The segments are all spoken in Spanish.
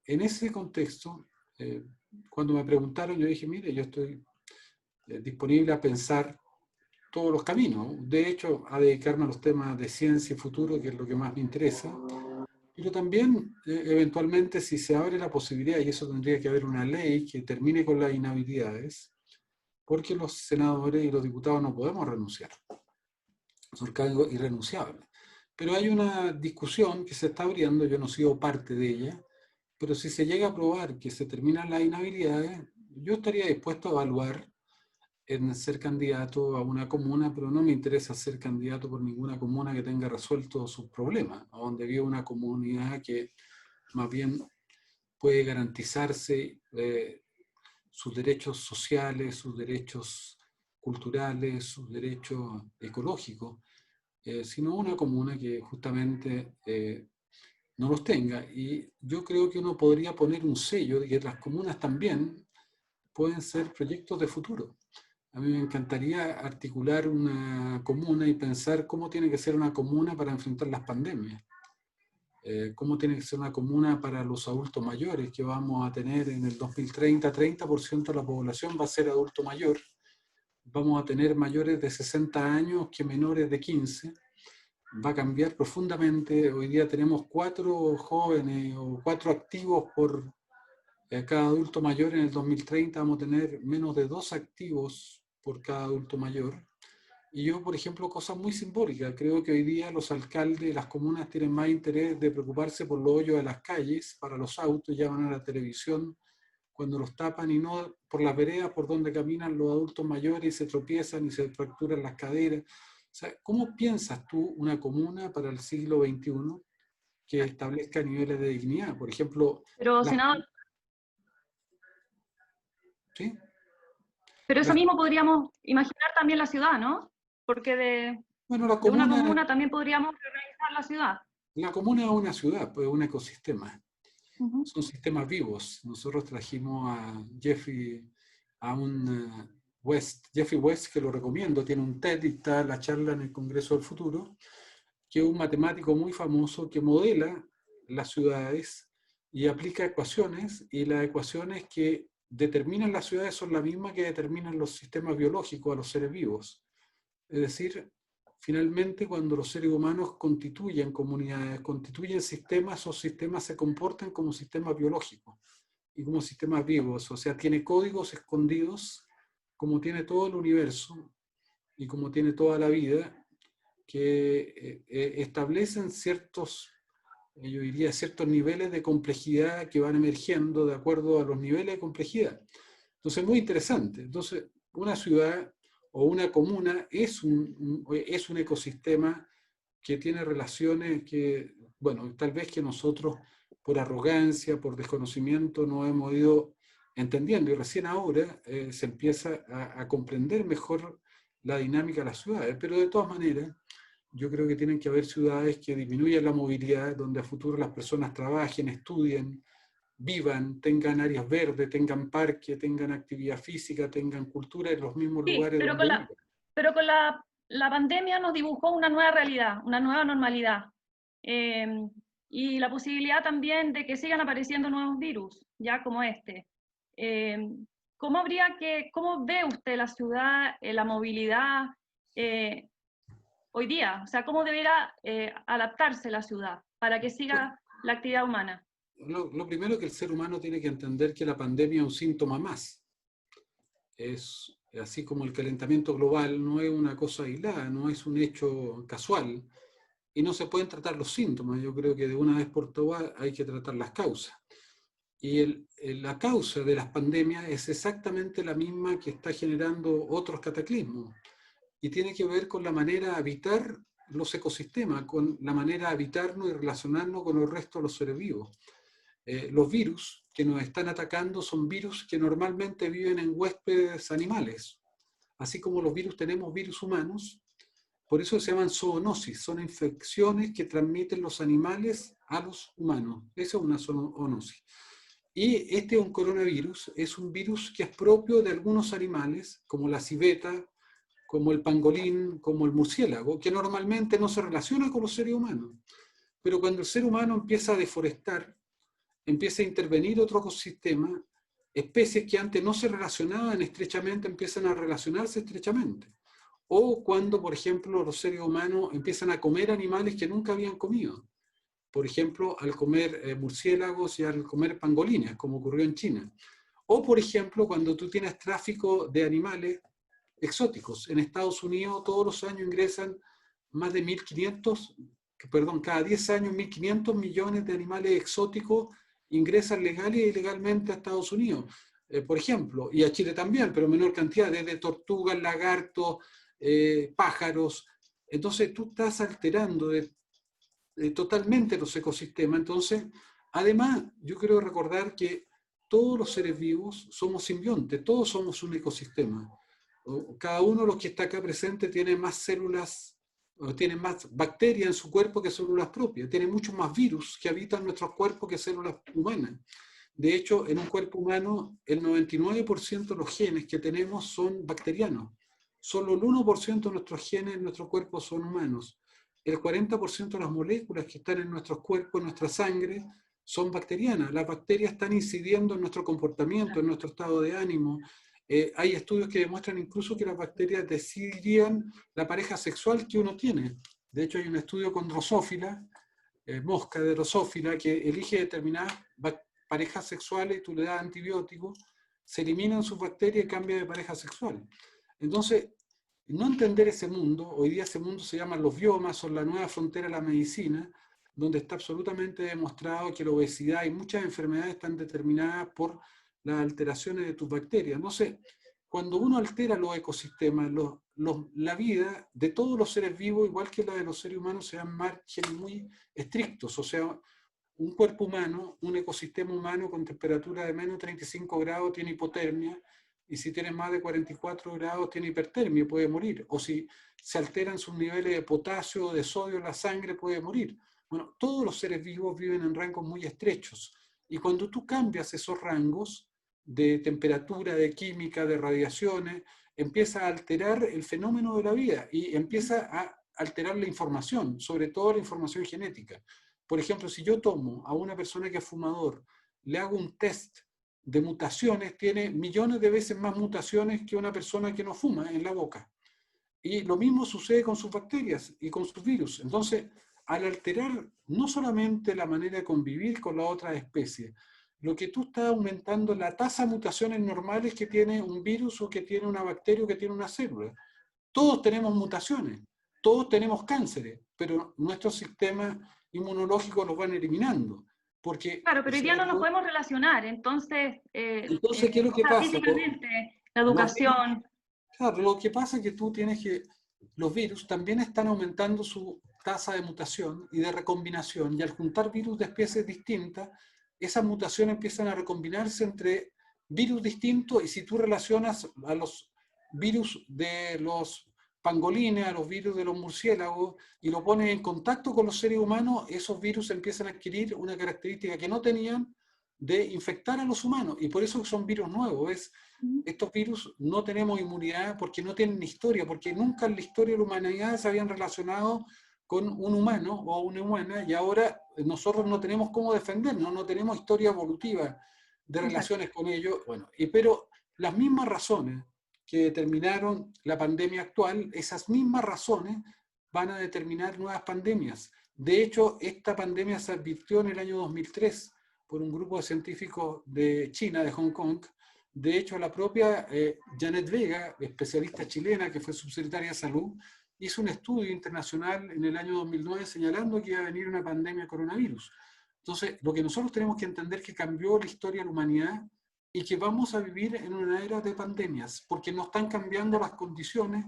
en ese contexto, cuando me preguntaron, yo dije, mire, yo estoy disponible a pensar todos los caminos. De hecho, a dedicarme a los temas de ciencia y futuro, que es lo que más me interesa. Pero también, eventualmente, si se abre la posibilidad, y eso tendría que haber una ley que termine con las inhabilidades, porque los senadores y los diputados no podemos renunciar. Son cargos irrenunciables. Pero hay una discusión que se está abriendo, yo no he sido parte de ella, pero si se llega a probar que se terminan las inhabilidades, yo estaría dispuesto a evaluar en ser candidato a una comuna, pero no me interesa ser candidato por ninguna comuna que tenga resueltos sus problemas, a donde vive una comunidad que más bien puede garantizarse sus derechos sociales, sus derechos culturales, sus derechos ecológicos, sino una comuna que justamente no los tenga. Y yo creo que uno podría poner un sello de que las comunas también pueden ser proyectos de futuro. A mí me encantaría articular una comuna y pensar cómo tiene que ser una comuna para enfrentar las pandemias. Cómo tiene que ser una comuna para los adultos mayores, que vamos a tener en el 2030, 30% de la población va a ser adulto mayor. Vamos a tener mayores de 60 años que menores de 15. Va a cambiar profundamente. Hoy día tenemos 4 jóvenes o 4 activos por cada adulto mayor. En el 2030 vamos a tener menos de 2 activos por cada adulto mayor. Y yo, por ejemplo, cosas muy simbólicas. Creo que hoy día los alcaldes de las comunas tienen más interés de preocuparse por los hoyos de las calles para los autos, llaman a la televisión cuando los tapan y no por las veredas por donde caminan los adultos mayores y se tropiezan y se fracturan las caderas. O sea, ¿cómo piensas tú una comuna para el siglo XXI que establezca niveles de dignidad? Por ejemplo, Pero, senador, ¿sí? pero eso Las, mismo podríamos imaginar también la ciudad, ¿no? Porque bueno, de una comuna también podríamos reorganizar la ciudad. la comuna es una ciudad, pues un ecosistema. Uh-huh. Son sistemas vivos. Nosotros trajimos a Jeffrey West, que lo recomiendo, tiene un TED y está la charla en el Congreso del Futuro, que es un matemático muy famoso que modela las ciudades y aplica ecuaciones, y las ecuaciones que determinan las ciudades son las mismas que determinan los sistemas biológicos a los seres vivos. Es decir, finalmente cuando los seres humanos constituyen comunidades, constituyen sistemas, esos sistemas se comportan como sistemas biológicos y como sistemas vivos. O sea, tiene códigos escondidos, como tiene todo el universo y como tiene toda la vida, que establecen ciertos, yo diría, ciertos niveles de complejidad que van emergiendo de acuerdo a los niveles de complejidad. Entonces, muy interesante. Entonces, una ciudad o una comuna es un ecosistema que tiene relaciones que, bueno, tal vez que nosotros por arrogancia, por desconocimiento, no hemos ido entendiendo, y recién ahora se empieza a comprender mejor la dinámica de las ciudades, pero de todas maneras, yo creo que tienen que haber ciudades que disminuyan la movilidad, donde a futuro las personas trabajen, estudien, vivan, tengan áreas verdes, tengan parque, tengan actividad física, tengan cultura en los mismos Sí, lugares donde vivan. pero con la pandemia nos dibujó una nueva realidad, una nueva normalidad. Y la posibilidad también de que sigan apareciendo nuevos virus, ya como este. Eh, ¿Cómo ve usted la ciudad, la movilidad hoy día? O sea, ¿cómo deberá adaptarse la ciudad para que siga la actividad humana? Lo primero es que el ser humano tiene que entender que la pandemia es un síntoma más. Es así como el calentamiento global no es una cosa aislada, no es un hecho casual y no se pueden tratar los síntomas. Yo creo que de una vez por todas hay que tratar las causas. Y la causa de las pandemias es exactamente la misma que está generando otros cataclismos y tiene que ver con la manera de habitar los ecosistemas, con la manera de habitarnos y relacionarnos con el resto de los seres vivos. Los virus que nos están atacando son virus que normalmente viven en huéspedes animales. Así como los virus tenemos virus humanos, por eso se llaman zoonosis, son infecciones que transmiten los animales a los humanos. Esa es una zoonosis. Y este es un coronavirus, es un virus que es propio de algunos animales, como la civeta, como el pangolín, como el murciélago, que normalmente no se relaciona con los seres humanos. Pero cuando el ser humano empieza a deforestar, empieza a intervenir otro ecosistema, especies que antes no se relacionaban estrechamente empiezan a relacionarse estrechamente. O cuando, por ejemplo, los seres humanos empiezan a comer animales que nunca habían comido. Por ejemplo, al comer murciélagos y al comer pangolines, como ocurrió en China. O, por ejemplo, cuando tú tienes tráfico de animales exóticos. En Estados Unidos todos los años ingresan más de 1.500, perdón, cada 10 años 1.500 millones de animales exóticos ingresan legal e ilegalmente a Estados Unidos. Por ejemplo, y a Chile también, pero en menor cantidad, desde tortugas, lagartos, pájaros. Entonces tú estás alterando totalmente los ecosistemas. Entonces, además, yo quiero recordar que todos los seres vivos somos simbiontes, todos somos un ecosistema. Cada uno de los que está acá presente tiene más células, o tiene más bacterias en su cuerpo que células propias, tiene muchos más virus que habitan nuestros cuerpos que células humanas. De hecho, en un cuerpo humano, el 99% de los genes que tenemos son bacterianos. Solo el 1% de nuestros genes en nuestro cuerpo son humanos. El 40% de las moléculas que están en nuestros cuerpos, en nuestra sangre, son bacterianas. Las bacterias están incidiendo en nuestro comportamiento, en nuestro estado de ánimo. Hay estudios que demuestran incluso que las bacterias decidirían la pareja sexual que uno tiene. De hecho, hay un estudio con Drosophila, mosca de Drosophila, que elige determinadas parejas sexuales y tú le das antibióticos, se eliminan sus bacterias y cambia de pareja sexual. Entonces, no entender ese mundo, hoy día ese mundo se llama los biomas, son la nueva frontera de la medicina, donde está absolutamente demostrado que la obesidad y muchas enfermedades están determinadas por las alteraciones de tus bacterias. Entonces, cuando uno altera los ecosistemas, la vida de todos los seres vivos, igual que la de los seres humanos, se dan márgenes muy estrictos. O sea, un cuerpo humano, un ecosistema humano con temperatura de menos 35 grados tiene hipotermia, y si tiene más de 44 grados tiene hipertermia y puede morir. O si se alteran sus niveles de potasio o de sodio en la sangre puede morir. Bueno, todos los seres vivos viven en rangos muy estrechos. Y cuando tú cambias esos rangos de temperatura, de química, de radiaciones, empieza a alterar el fenómeno de la vida y empieza a alterar la información, sobre todo la información genética. Por ejemplo, si yo tomo a una persona que es fumador, le hago un test de mutaciones, tiene millones de veces más mutaciones que una persona que no fuma en la boca. Y lo mismo sucede con sus bacterias y con sus virus. Entonces, al alterar no solamente la manera de convivir con la otra especie, lo que tú estás aumentando la tasa de mutaciones normales que tiene un virus o que tiene una bacteria o que tiene una célula. Todos tenemos mutaciones, todos tenemos cánceres, pero nuestros sistemas inmunológicos los van eliminando. Porque, claro, pero hoy día no nos podemos relacionar, entonces, entonces, ¿qué es lo que o sea, pasa? físicamente, la Los virus, educación. claro, lo que pasa es que tú tienes que, los virus también están aumentando su tasa de mutación y de recombinación, y al juntar virus de especies distintas, esas mutaciones empiezan a recombinarse entre virus distintos, y si tú relacionas a los virus de los pangolines, a los virus de los murciélagos, y lo pones en contacto con los seres humanos, esos virus empiezan a adquirir una característica que no tenían de infectar a los humanos, y por eso son virus nuevos. Estos virus no tenemos inmunidad porque no tienen historia, porque nunca en la historia de la humanidad se habían relacionado con un humano o una humana, y ahora nosotros no tenemos cómo defendernos, no tenemos historia evolutiva de relaciones con ellos. Bueno, pero las mismas razones que determinaron la pandemia actual, esas mismas razones van a determinar nuevas pandemias. De hecho, esta pandemia se advirtió en el año 2003 por un grupo de científicos de China, de Hong Kong. De hecho, la propia Janet Vega, especialista chilena que fue subsecretaria de Salud, hizo un estudio internacional en el año 2009 señalando que iba a venir una pandemia de coronavirus. Entonces, lo que nosotros tenemos que entender es que cambió la historia de la humanidad y que vamos a vivir en una era de pandemias, porque nos están cambiando las condiciones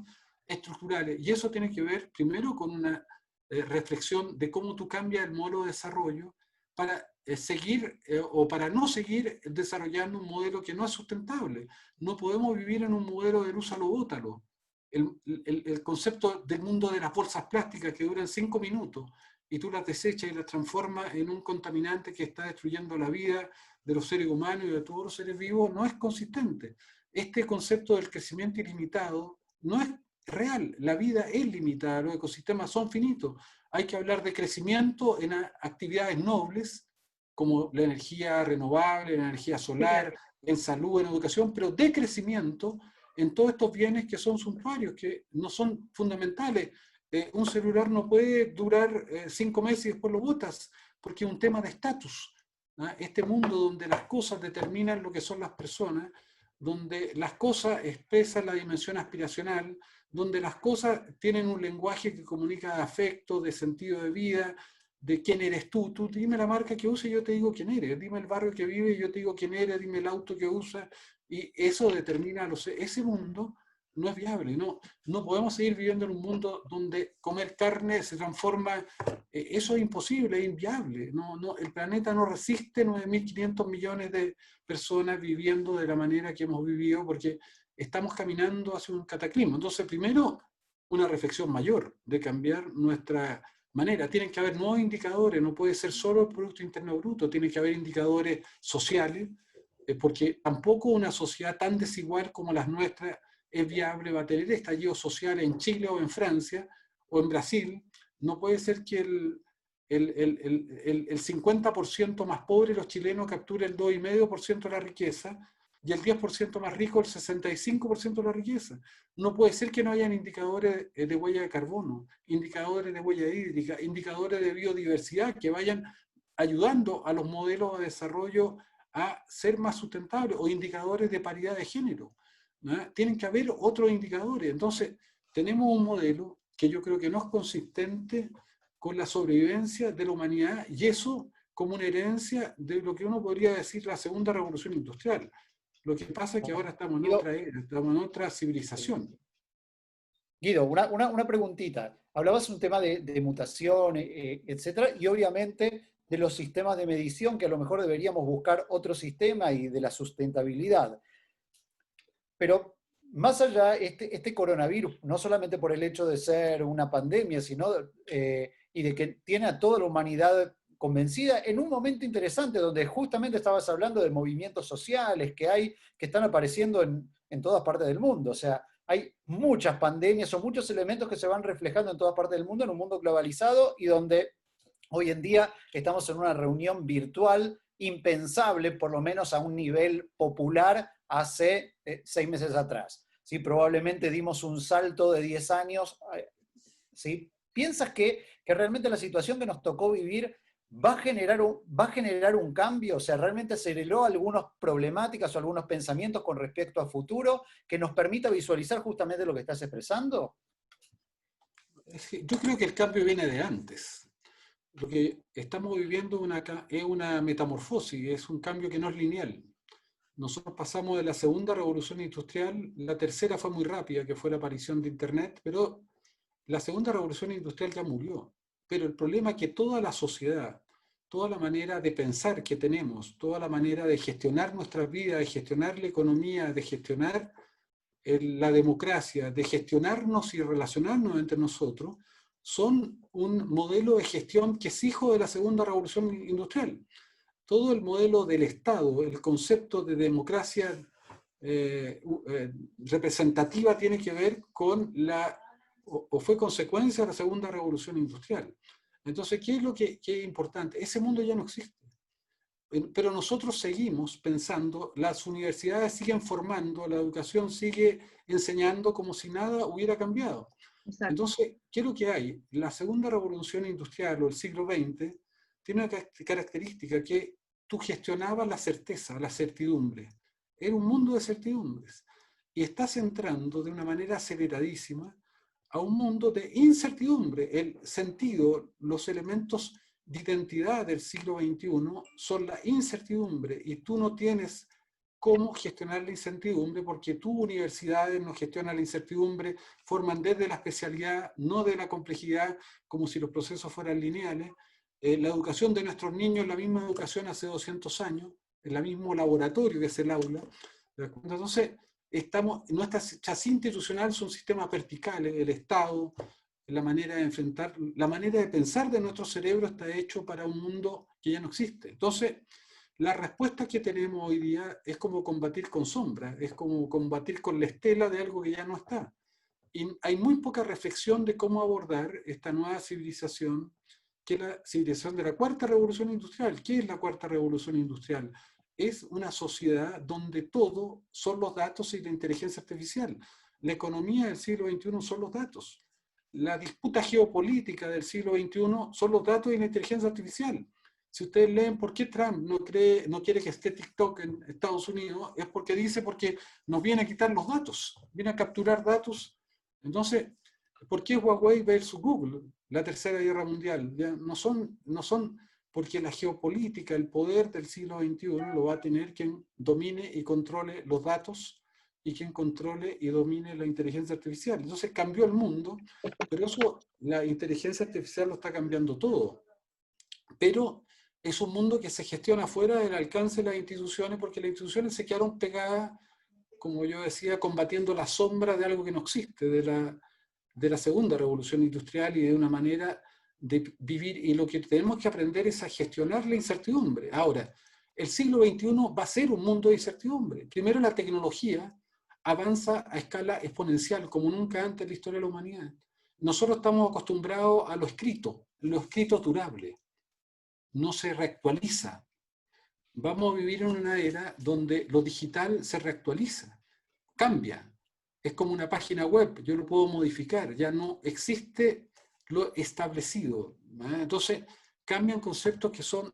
estructurales. Y eso tiene que ver primero con una reflexión de cómo tú cambias el modelo de desarrollo para seguir o para no seguir desarrollando un modelo que no es sustentable. No podemos vivir en un modelo del úsalo bótalo. El concepto del mundo de las bolsas plásticas que duran 5 minutos y tú las desechas y las transformas en un contaminante que está destruyendo la vida de los seres humanos y de todos los seres vivos, no es consistente. Este concepto del crecimiento ilimitado no es real. La vida es limitada, los ecosistemas son finitos. Hay que hablar de crecimiento en actividades nobles, como la energía renovable, la energía solar, en salud, en educación, pero de crecimiento en todos estos bienes que son suntuarios, que no son fundamentales. Un celular no puede durar 5 meses y después lo botas, porque es un tema de estatus. ¿Ah? Este mundo donde las cosas determinan lo que son las personas, donde las cosas expresan la dimensión aspiracional, donde las cosas tienen un lenguaje que comunica de afecto, de sentido de vida, de quién eres tú. Tú dime la marca que usa y yo te digo quién eres. Dime el barrio que vive y yo te digo quién eres. Dime el auto que usa y eso determina ese mundo. No es viable, no podemos seguir viviendo en un mundo donde comer carne se transforma, eso es imposible, es inviable, el planeta no resiste 9.500 millones de personas viviendo de la manera que hemos vivido porque estamos caminando hacia un cataclismo. Entonces, primero, una reflexión mayor de cambiar nuestra manera. Tienen que haber nuevos indicadores, no puede ser solo el Producto Interno Bruto, tiene que haber indicadores sociales, porque tampoco una sociedad tan desigual como las nuestras es viable, va a tener estallido social en Chile o en Francia o en Brasil. No puede ser que el 50% más pobre de los chilenos capture el 2,5% de la riqueza y el 10% más rico el 65% de la riqueza. No puede ser que no hayan indicadores de huella de carbono, indicadores de huella hídrica, indicadores de biodiversidad que vayan ayudando a los modelos de desarrollo a ser más sustentables o indicadores de paridad de género. ¿No? Tienen que haber otros indicadores. Entonces, tenemos un modelo que yo creo que no es consistente con la sobrevivencia de la humanidad y eso como una herencia de lo que uno podría decir la segunda revolución industrial. Lo que pasa es que ahora estamos en otra era, estamos en otra civilización. Guido, una preguntita. Hablabas un tema de mutación, etcétera, y obviamente de los sistemas de medición, que a lo mejor deberíamos buscar otro sistema y de la sustentabilidad. Pero más allá, este coronavirus, no solamente por el hecho de ser una pandemia, sino y de que tiene a toda la humanidad convencida en un momento interesante donde justamente estabas hablando de movimientos sociales que están apareciendo en todas partes del mundo. O sea, hay muchas pandemias o muchos elementos que se van reflejando en todas partes del mundo, en un mundo globalizado y donde hoy en día estamos en una reunión virtual impensable, por lo menos a un nivel popular, hace 6 meses atrás. ¿Sí? Probablemente dimos un salto de 10 años. ¿Sí? ¿Piensas que realmente la situación que nos tocó vivir va a generar un cambio? O sea, ¿realmente aceleró algunas problemáticas o algunos pensamientos con respecto a futuro que nos permita visualizar justamente lo que estás expresando? Yo creo que el cambio viene de antes. Lo que estamos viviendo es una metamorfosis, es un cambio que no es lineal. Nosotros pasamos de la segunda revolución industrial, la tercera fue muy rápida, que fue la aparición de Internet, pero la segunda revolución industrial ya murió. Pero el problema es que toda la sociedad, toda la manera de pensar que tenemos, toda la manera de gestionar nuestras vidas, de gestionar la economía, de gestionar la democracia, de gestionarnos y relacionarnos entre nosotros, son un modelo de gestión que es hijo de la segunda revolución industrial. Todo el modelo del Estado, el concepto de democracia representativa tiene que ver con o fue consecuencia de la segunda revolución industrial. Entonces, ¿qué es lo que es importante? Ese mundo ya no existe. Pero nosotros seguimos pensando, las universidades siguen formando, la educación sigue enseñando como si nada hubiera cambiado. Exacto. Entonces, ¿qué es lo que hay? La segunda revolución industrial o el siglo XX tiene una característica que tú gestionabas la certeza, la certidumbre. Era un mundo de certidumbres. Y estás entrando de una manera aceleradísima a un mundo de incertidumbre. El sentido, los elementos de identidad del siglo XXI son la incertidumbre y tú no tienes cómo gestionar la incertidumbre porque tus universidades no gestionan la incertidumbre, forman desde la especialidad, no de la complejidad, como si los procesos fueran lineales. La educación de nuestros niños es la misma educación hace 200 años, es el mismo laboratorio que es el aula. Entonces, nuestra chasis institucional son sistemas verticales, el Estado, la manera de enfrentar, la manera de pensar de nuestro cerebro está hecho para un mundo que ya no existe. Entonces, la respuesta que tenemos hoy día es como combatir con sombras, es como combatir con la estela de algo que ya no está. Y hay muy poca reflexión de cómo abordar esta nueva civilización que la civilización de la cuarta revolución industrial. ¿Qué es la cuarta revolución industrial? Es una sociedad donde todo son los datos y la inteligencia artificial. La economía del siglo XXI son los datos. La disputa geopolítica del siglo XXI son los datos y la inteligencia artificial. Si ustedes leen por qué Trump no quiere que esté TikTok en Estados Unidos, es porque dice porque nos viene a quitar los datos, viene a capturar datos. Entonces, ¿por qué Huawei versus Google? La tercera guerra mundial. Ya no son porque la geopolítica, el poder del siglo XXI lo va a tener quien domine y controle los datos y quien controle y domine la inteligencia artificial. Entonces cambió el mundo, pero eso, la inteligencia artificial lo está cambiando todo. Pero es un mundo que se gestiona fuera del alcance de las instituciones, porque las instituciones se quedaron pegadas, como yo decía, combatiendo la sombra de algo que no existe, de la segunda revolución industrial y de una manera de vivir. Y lo que tenemos que aprender es a gestionar la incertidumbre. Ahora, el siglo XXI va a ser un mundo de incertidumbre. Primero, la tecnología avanza a escala exponencial, como nunca antes en la historia de la humanidad. Nosotros estamos acostumbrados a lo escrito durable. No se reactualiza. Vamos a vivir en una era donde lo digital se reactualiza, cambia. Es como una página web, yo lo puedo modificar, ya no existe lo establecido. Entonces, cambian conceptos que son,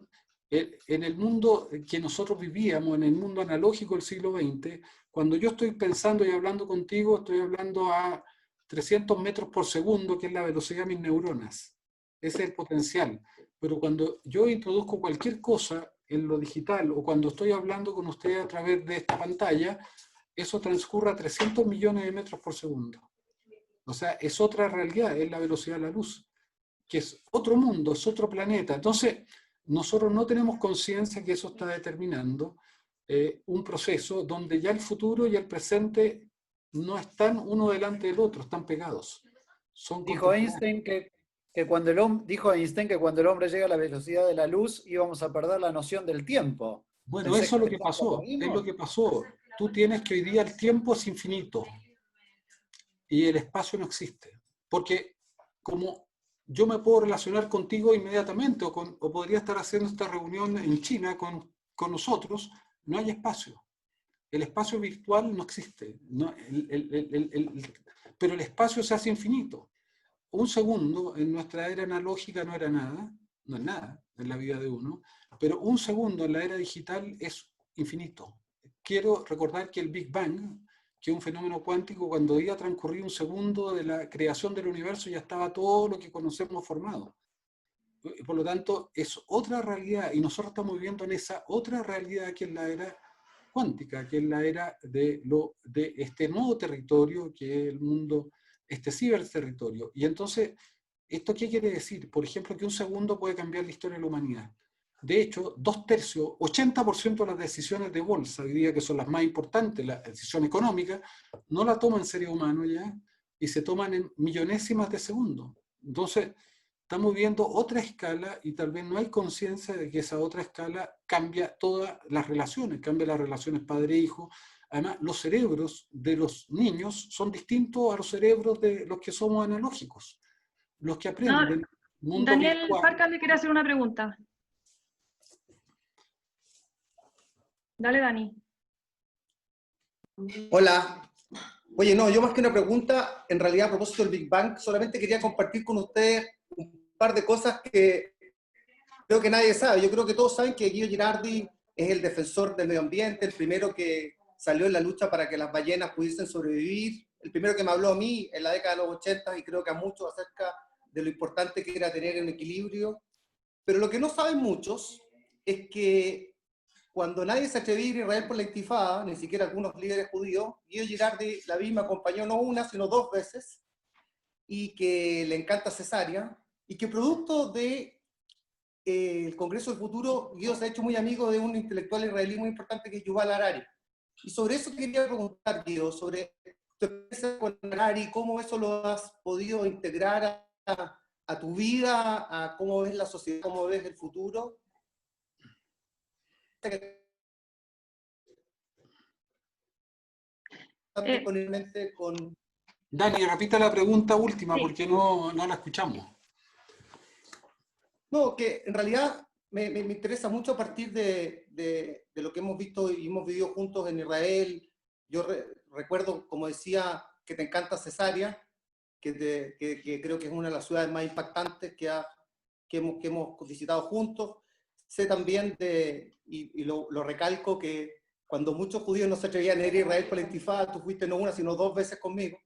en el mundo que nosotros vivíamos, en el mundo analógico del siglo XX, cuando yo estoy pensando y hablando contigo, estoy hablando a 300 metros por segundo, que es la velocidad de mis neuronas. Ese es el potencial. Pero cuando yo introduzco cualquier cosa en lo digital, o cuando estoy hablando con ustedes a través de esta pantalla, eso transcurre a 300 millones de metros por segundo. O sea, es otra realidad, es la velocidad de la luz, que es otro mundo, es otro planeta. Entonces, nosotros no tenemos conciencia que eso está determinando un proceso donde ya el futuro y el presente no están uno delante del otro, están pegados. Dijo Einstein que cuando el hombre llega a la velocidad de la luz íbamos a perder la noción del tiempo. Bueno, eso es lo que pasó, es lo que pasó. Tú tienes que hoy día el tiempo es infinito y el espacio no existe. Porque como yo me puedo relacionar contigo inmediatamente o podría estar haciendo esta reunión en China con nosotros, no hay espacio. El espacio virtual no existe, no, pero el espacio se hace infinito. Un segundo en nuestra era analógica no era nada, no es nada en la vida de uno, pero un segundo en la era digital es infinito. Quiero recordar que el Big Bang, que es un fenómeno cuántico, cuando iba a transcurrir un segundo de la creación del universo ya estaba todo lo que conocemos formado. Por lo tanto, es otra realidad y nosotros estamos viviendo en esa otra realidad que es la era cuántica, que es la era de este nuevo territorio que es el mundo, este ciberterritorio. Y entonces, ¿esto qué quiere decir? Por ejemplo, que un segundo puede cambiar la historia de la humanidad. De hecho, 2/3, 80% de las decisiones de bolsa, diría que son las más importantes, la decisión económica, no la toma en seres humanos ya, y se toman en millonésimas de segundo. Entonces, estamos viendo otra escala y tal vez no hay conciencia de que esa otra escala cambia todas las relaciones, cambia las relaciones padre-hijo. Además, los cerebros de los niños son distintos a los cerebros de los que somos analógicos. Los que aprenden mundo Daniel virtual. Farca le quiere hacer una pregunta. Dale, Dani. Hola. Oye, no, yo más que una pregunta, en realidad a propósito del Big Bang, solamente quería compartir con ustedes un par de cosas que creo que nadie sabe. Yo creo que todos saben que Guido Girardi es el defensor del medio ambiente, el primero que salió en la lucha para que las ballenas pudiesen sobrevivir, el primero que me habló a mí en la década de los 80 y creo que a muchos acerca de lo importante que era tener un equilibrio. Pero lo que no saben muchos es que cuando nadie se atrevía a ir a Israel por la intifada, ni siquiera algunos líderes judíos, Guido Girardi la vi, me acompañó no una, sino 2 veces, y que le encanta Cesárea, y que producto de el Congreso del Futuro, Guido se ha hecho muy amigo de un intelectual israelí muy importante que es Yuval Harari. Y sobre eso quería preguntar, Guido, sobre tu experiencia con Harari, cómo eso lo has podido integrar a tu vida, a cómo ves la sociedad, cómo ves el futuro. Dani, repita la pregunta última Sí. porque no la escuchamos. No, que en realidad me interesa mucho a partir de lo que hemos visto y hemos vivido juntos en Israel. Yo recuerdo, como decía, que te encanta Cesarea, que creo que es una de las ciudades más impactantes que hemos visitado juntos. Sé también, y lo recalco, que cuando muchos judíos no se atrevían a ir a Israel por la Intifada, tú fuiste no una, sino 2 veces conmigo.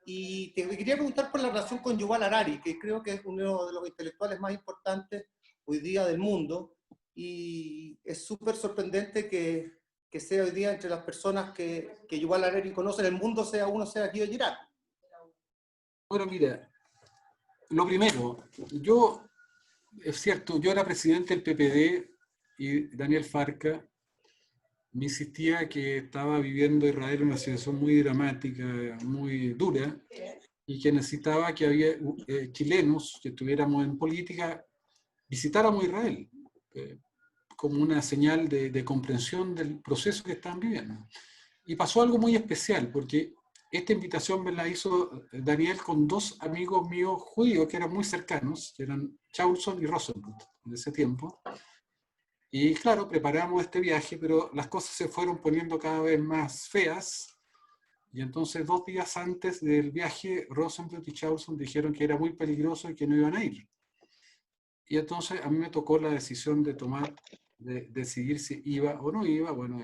Y te quería preguntar por la relación con Yuval Harari, que creo que es uno de los intelectuales más importantes hoy día del mundo, y es súper sorprendente que sea hoy día entre las personas que Yuval Harari conoce en el mundo, sea Guido Girard. Bueno, mira, lo primero, yo, es cierto, yo era presidente del PPD y Daniel Farca me insistía que estaba viviendo Israel una situación muy dramática, muy dura, y que necesitaba que había chilenos que estuviéramos en política, visitáramos Israel, como una señal de comprensión del proceso que están viviendo. Y pasó algo muy especial, porque esta invitación me la hizo Daniel con 2 amigos míos judíos que eran muy cercanos, que eran Chaulson y Rosenbluth en ese tiempo. Y claro, preparamos este viaje, pero las cosas se fueron poniendo cada vez más feas. Y entonces 2 días antes del viaje, Rosenbluth y Chaulson dijeron que era muy peligroso y que no iban a ir. Y entonces a mí me tocó la decisión de decidir si iba o no iba. Bueno,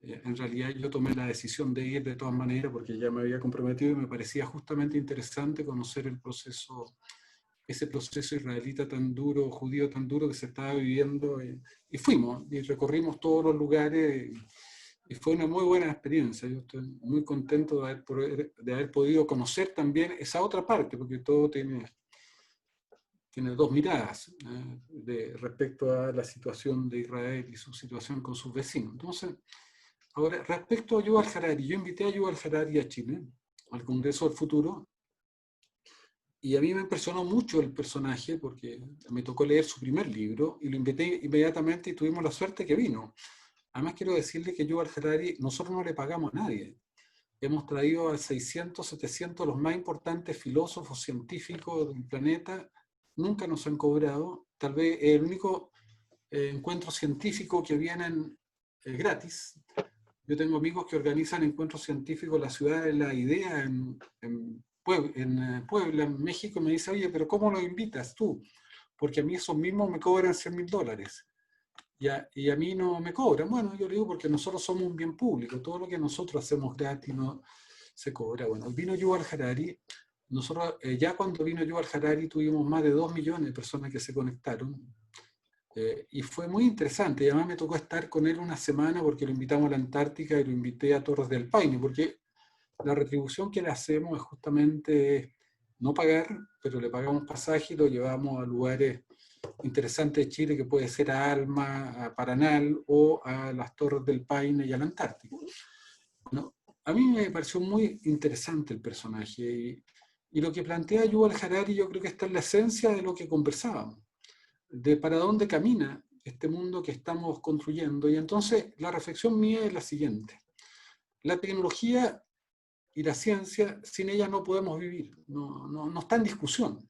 en realidad yo tomé la decisión de ir de todas maneras porque ya me había comprometido y me parecía justamente interesante conocer el proceso, ese proceso israelita tan duro, judío tan duro que se estaba viviendo. Y fuimos y recorrimos todos los lugares y fue una muy buena experiencia. Yo estoy muy contento de haber podido conocer también esa otra parte, porque todo tiene 2 miradas respecto a la situación de Israel y su situación con sus vecinos. Entonces, ahora, respecto a Yuval Harari, yo invité a Yuval Harari a Chile, al Congreso del Futuro, y a mí me impresionó mucho el personaje porque me tocó leer su primer libro y lo invité inmediatamente y tuvimos la suerte que vino. Además, quiero decirle que Yuval Harari, nosotros no le pagamos a nadie. Hemos traído a 600, 700 los más importantes filósofos científicos del planeta, nunca nos han cobrado, tal vez el único encuentro científico que vienen gratis. Yo tengo amigos que organizan encuentros científicos en la ciudad de la idea en Puebla, en México, me dice, oye, pero ¿cómo lo invitas tú? Porque a mí esos mismos me cobran $100.000 y a mí no me cobran. Bueno, yo le digo porque nosotros somos un bien público, todo lo que nosotros hacemos gratis no se cobra. Bueno, vino Yuval Harari, nosotros ya cuando vino Yuval Harari tuvimos más de 2 millones de personas que se conectaron. Y fue muy interesante, y además me tocó estar con él una semana porque lo invitamos a la Antártica y lo invité a Torres del Paine, porque la retribución que le hacemos es justamente no pagar, pero le pagamos pasaje y lo llevamos a lugares interesantes de Chile, que puede ser a Alma, a Paranal o a las Torres del Paine y a la Antártica. Bueno, a mí me pareció muy interesante el personaje y lo que plantea Yuval Harari yo creo que está en la esencia de lo que conversábamos, de para dónde camina este mundo que estamos construyendo. Y entonces la reflexión mía es la siguiente. La tecnología y la ciencia, sin ella no podemos vivir, no está en discusión.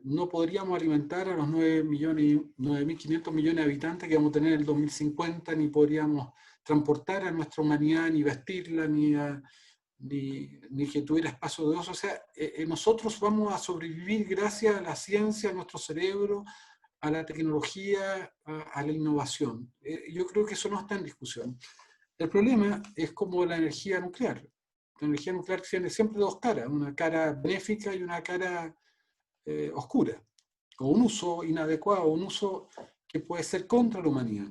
No podríamos alimentar a los 9.500 millones de habitantes que vamos a tener en el 2050, ni podríamos transportar a nuestra humanidad, ni vestirla, ni que tuviera espacio de ocio. O sea, nosotros vamos a sobrevivir gracias a la ciencia, a nuestro cerebro, a la tecnología, a la innovación. Yo creo que eso no está en discusión. El problema es como la energía nuclear. La energía nuclear tiene siempre 2 caras, una cara benéfica y una cara oscura, o un uso inadecuado, un uso que puede ser contra la humanidad.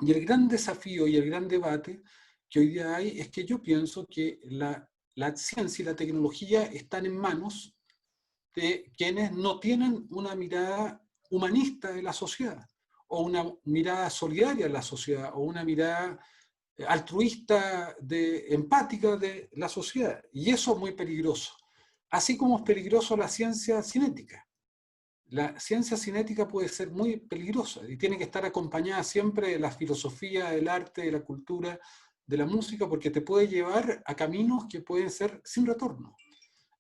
Y el gran desafío y el gran debate que hoy día hay es que yo pienso que la ciencia y la tecnología están en manos de quienes no tienen una mirada humanista de la sociedad, o una mirada solidaria de la sociedad, o una mirada altruista, empática de la sociedad. Y eso es muy peligroso. Así como es peligroso la ciencia cinética. La ciencia cinética puede ser muy peligrosa y tiene que estar acompañada siempre de la filosofía, del arte, de la cultura, de la música, porque te puede llevar a caminos que pueden ser sin retorno.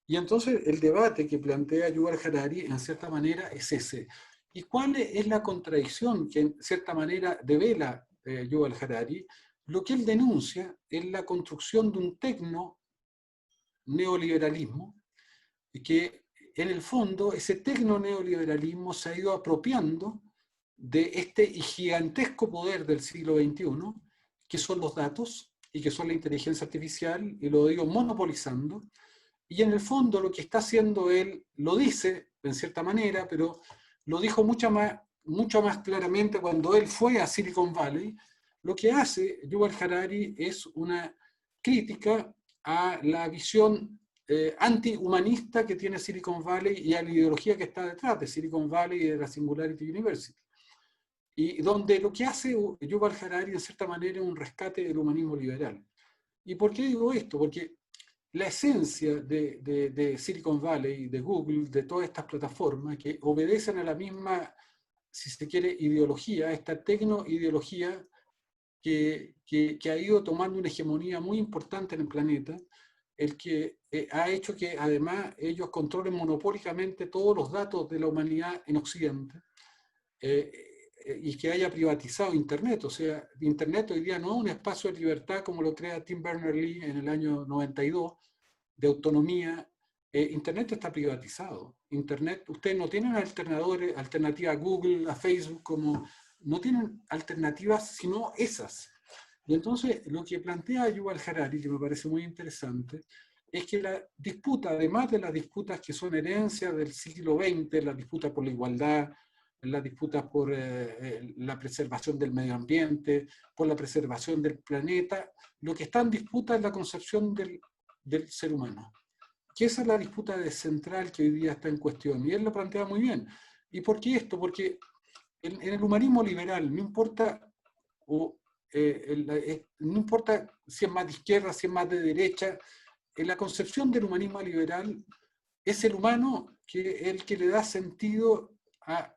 Y entonces el debate que plantea Yuval Harari, en cierta manera, es ese. ¿Y cuál es la contradicción que en cierta manera devela Yuval Harari? Lo que él denuncia es la construcción de un tecno-neoliberalismo, que en el fondo ese tecno-neoliberalismo se ha ido apropiando de este gigantesco poder del siglo XXI, que son los datos y que son la inteligencia artificial, y lo digo monopolizando. Y en el fondo lo que está haciendo él, lo dice en cierta manera, pero lo dijo mucho más claramente cuando él fue a Silicon Valley. Lo que hace Yuval Harari es una crítica a la visión antihumanista que tiene Silicon Valley y a la ideología que está detrás de Silicon Valley y de la Singularity University. Y donde lo que hace Yuval Harari, en cierta manera, es un rescate del humanismo liberal. ¿Y por qué digo esto? Porque la esencia de Silicon Valley, de Google, de todas estas plataformas que obedecen a la misma, si se quiere, ideología, esta tecno-ideología que ha ido tomando una hegemonía muy importante en el planeta, el que ha hecho que además ellos controlen monopólicamente todos los datos de la humanidad en Occidente, y que haya privatizado Internet. O sea, Internet hoy día no es un espacio de libertad como lo crea Tim Berners-Lee en el año 92, de autonomía. Internet está privatizado. Internet, ustedes no tienen alternativa a Google, a Facebook, como no tienen alternativas sino esas. Y entonces lo que plantea Yuval Harari, que me parece muy interesante, es que la disputa, además de las disputas que son herencias del siglo XX, la disputa por la igualdad, la disputa por la preservación del medio ambiente, por la preservación del planeta, lo que está en disputa es la concepción del ser humano. Que esa es la disputa central que hoy día está en cuestión. Y él lo plantea muy bien. ¿Y por qué esto? Porque en el humanismo liberal no importa, no importa si es más de izquierda, si es más de derecha, en la concepción del humanismo liberal es el humano el que le da sentido a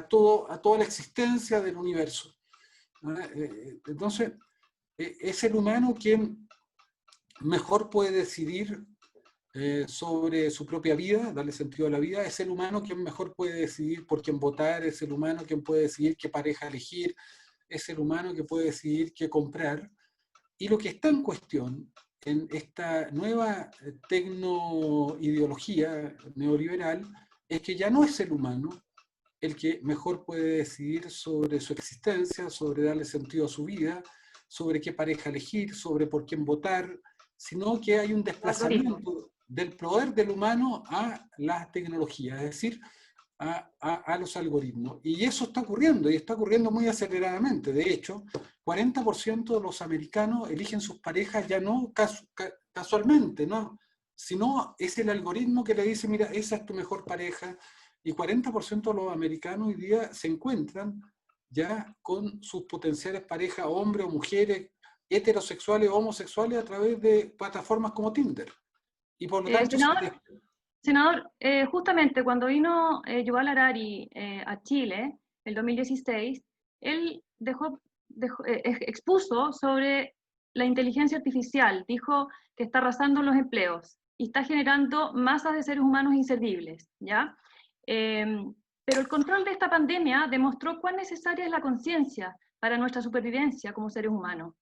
toda la existencia del universo. Entonces, es el humano quien mejor puede decidir sobre su propia vida, darle sentido a la vida. Es el humano quien mejor puede decidir por quién votar, es el humano quien puede decidir qué pareja elegir, es el humano que puede decidir qué comprar. Y lo que está en cuestión en esta nueva tecno-ideología neoliberal es que ya no es el humano el que mejor puede decidir sobre su existencia, sobre darle sentido a su vida, sobre qué pareja elegir, sobre por quién votar, sino que hay un desplazamiento del poder del humano a la tecnología, es decir, a los algoritmos. Y eso está ocurriendo, y está ocurriendo muy aceleradamente. De hecho, 40% de los americanos eligen sus parejas ya no casualmente, ¿no? Sino es el algoritmo que le dice, mira, esa es tu mejor pareja. Y 40% de los americanos hoy día se encuentran ya con sus potenciales parejas, hombres o mujeres, heterosexuales o homosexuales, a través de plataformas como Tinder. Y por lo tanto... Senador, justamente cuando vino Yuval Harari a Chile, el 2016, él expuso sobre la inteligencia artificial, dijo que está arrasando los empleos y está generando masas de seres humanos inservibles, ¿ya? Pero el control de esta pandemia demostró cuán necesaria es la conciencia para nuestra supervivencia como seres humanos,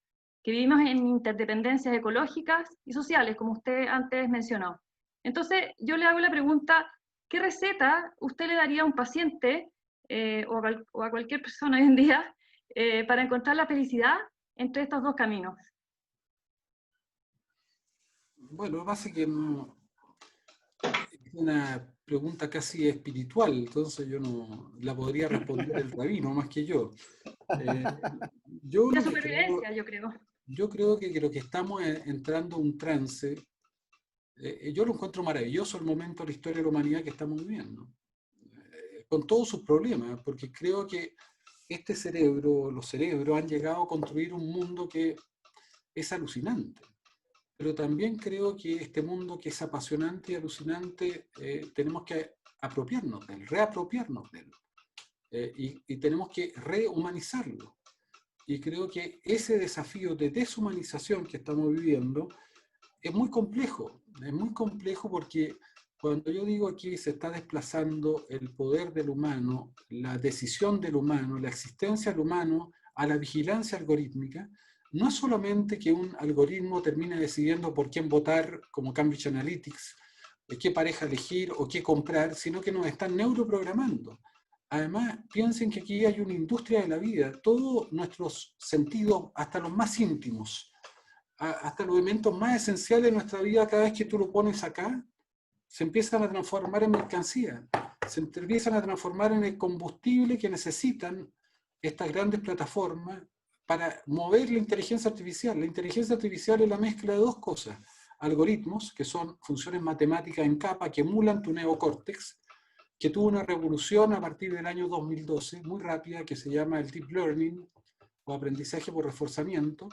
que vivimos en interdependencias ecológicas y sociales, como usted antes mencionó. Entonces, yo le hago la pregunta, ¿qué receta usted le daría a un paciente o a cualquier persona hoy en día para encontrar la felicidad entre estos dos caminos? Bueno, lo que pasa es que no, es una pregunta casi espiritual, entonces yo no la podría responder el rabino más que yo. La supervivencia, yo creo. Yo creo que lo que estamos entrando a un trance. Yo lo encuentro maravilloso el momento de la historia de la humanidad que estamos viviendo, con todos sus problemas, porque creo que los cerebros han llegado a construir un mundo que es alucinante, pero también creo que este mundo que es apasionante y alucinante, tenemos que apropiarnos de él, reapropiarnos de él, y tenemos que rehumanizarlo. Y creo que ese desafío de deshumanización que estamos viviendo es muy complejo porque cuando yo digo aquí se está desplazando el poder del humano, la decisión del humano, la existencia del humano a la vigilancia algorítmica, no es solamente que un algoritmo termine decidiendo por quién votar, como Cambridge Analytics, qué pareja elegir o qué comprar, sino que nos están neuroprogramando. Además, piensen que aquí hay una industria de la vida, todos nuestros sentidos, hasta los más íntimos, hasta los elementos más esenciales de nuestra vida, cada vez que tú lo pones acá, se empiezan a transformar en mercancía, se empiezan a transformar en el combustible que necesitan estas grandes plataformas para mover la inteligencia artificial. La inteligencia artificial es la mezcla de dos cosas: algoritmos, que son funciones matemáticas en capa que emulan tu neocórtex, que tuvo una revolución a partir del año 2012, muy rápida, que se llama el Deep Learning, o aprendizaje por reforzamiento,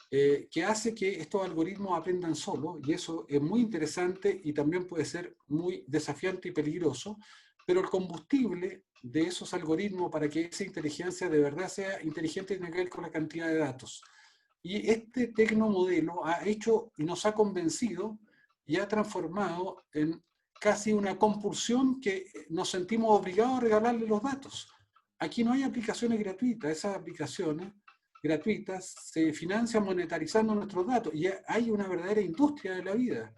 que hace que estos algoritmos aprendan solos, y eso es muy interesante y también puede ser muy desafiante y peligroso, pero el combustible de esos algoritmos para que esa inteligencia de verdad sea inteligente tiene que ver con la cantidad de datos. Y este tecnomodelo ha hecho y nos ha convencido y ha transformado en casi una compulsión que nos sentimos obligados a regalarle los datos. Aquí no hay aplicaciones gratuitas, esas aplicaciones gratuitas se financian monetarizando nuestros datos y hay una verdadera industria de la vida.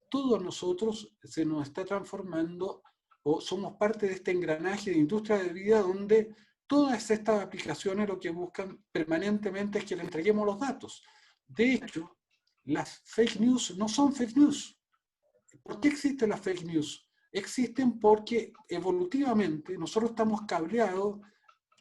Todos nosotros se nos está transformando o somos parte de este engranaje de industria de vida donde todas estas aplicaciones lo que buscan permanentemente es que le entreguemos los datos. De hecho, las fake news no son fake news. ¿Por qué existen las fake news? Existen porque evolutivamente nosotros estamos cableados.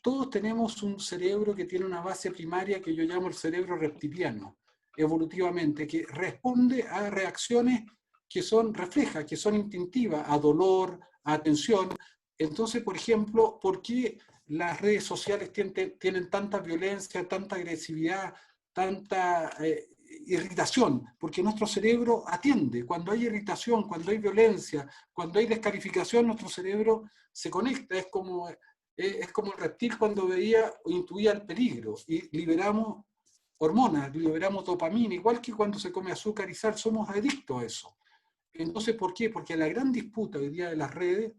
Todos tenemos un cerebro que tiene una base primaria que yo llamo el cerebro reptiliano, evolutivamente, que responde a reacciones que son reflejas, que son instintivas, a dolor, a atención. Entonces, por ejemplo, ¿por qué las redes sociales tienen tanta violencia, tanta agresividad, tanta irritación? Porque nuestro cerebro atiende. Cuando hay irritación, cuando hay violencia, cuando hay descalificación, nuestro cerebro se conecta. Es como el reptil cuando veía o intuía el peligro, y liberamos hormonas, liberamos dopamina, igual que cuando se come azúcar y sal, somos adictos a eso. Entonces, ¿por qué? Porque la gran disputa hoy día de las redes,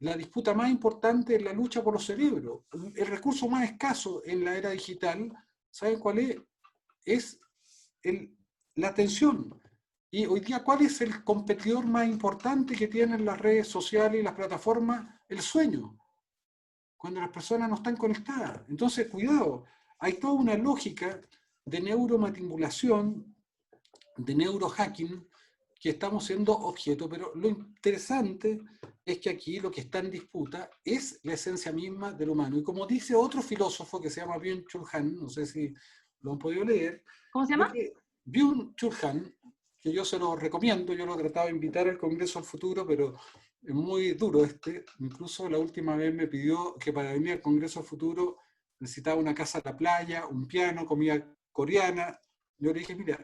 la disputa más importante es la lucha por los cerebros. El recurso más escaso en la era digital, ¿saben cuál es? Es la atención. Y hoy día, ¿cuál es el competidor más importante que tienen las redes sociales y las plataformas? El sueño. Cuando las personas no están conectadas. Entonces, cuidado, hay toda una lógica de neuromanipulación, de neurohacking, que estamos siendo objeto, pero lo interesante es que aquí lo que está en disputa es la esencia misma del humano. Y como dice otro filósofo que se llama Byung-Chul Han, no sé si lo han podido leer. ¿Cómo se llama? Byung-Chul Han, que yo se lo recomiendo, yo lo he tratado de invitar al Congreso al Futuro, pero es muy duro incluso la última vez me pidió que para venir al Congreso al Futuro necesitaba una casa a la playa, un piano, comida coreana. Yo le dije, mira,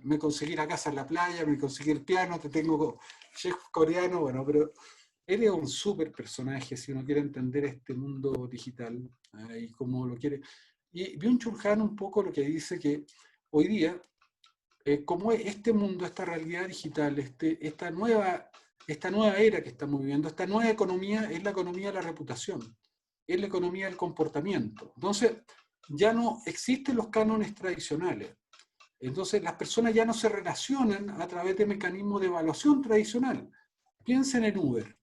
me conseguí la casa en la playa, me conseguí el piano, te tengo chef coreano, bueno, pero él es un súper personaje si uno quiere entender este mundo digital y cómo lo quiere. Y Byung-Chul Han un poco lo que dice que hoy día, como este mundo, esta realidad digital, esta nueva era que estamos viviendo, esta nueva economía es la economía de la reputación, es la economía del comportamiento. Entonces, ya no existen los cánones tradicionales. Entonces, las personas ya no se relacionan a través de mecanismos de evaluación tradicional. Piensen en Uber.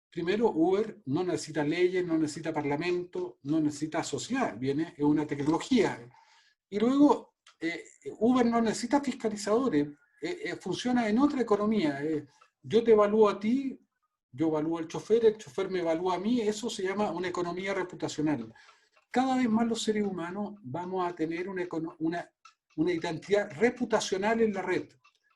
Primero, Uber no necesita leyes, no necesita parlamento, no necesita sociedad, es una tecnología. Y luego, Uber no necesita fiscalizadores, funciona en otra economía. Yo te evalúo a ti, yo evalúo al chofer, el chofer me evalúa a mí, eso se llama una economía reputacional. Cada vez más los seres humanos vamos a tener una identidad reputacional en la red.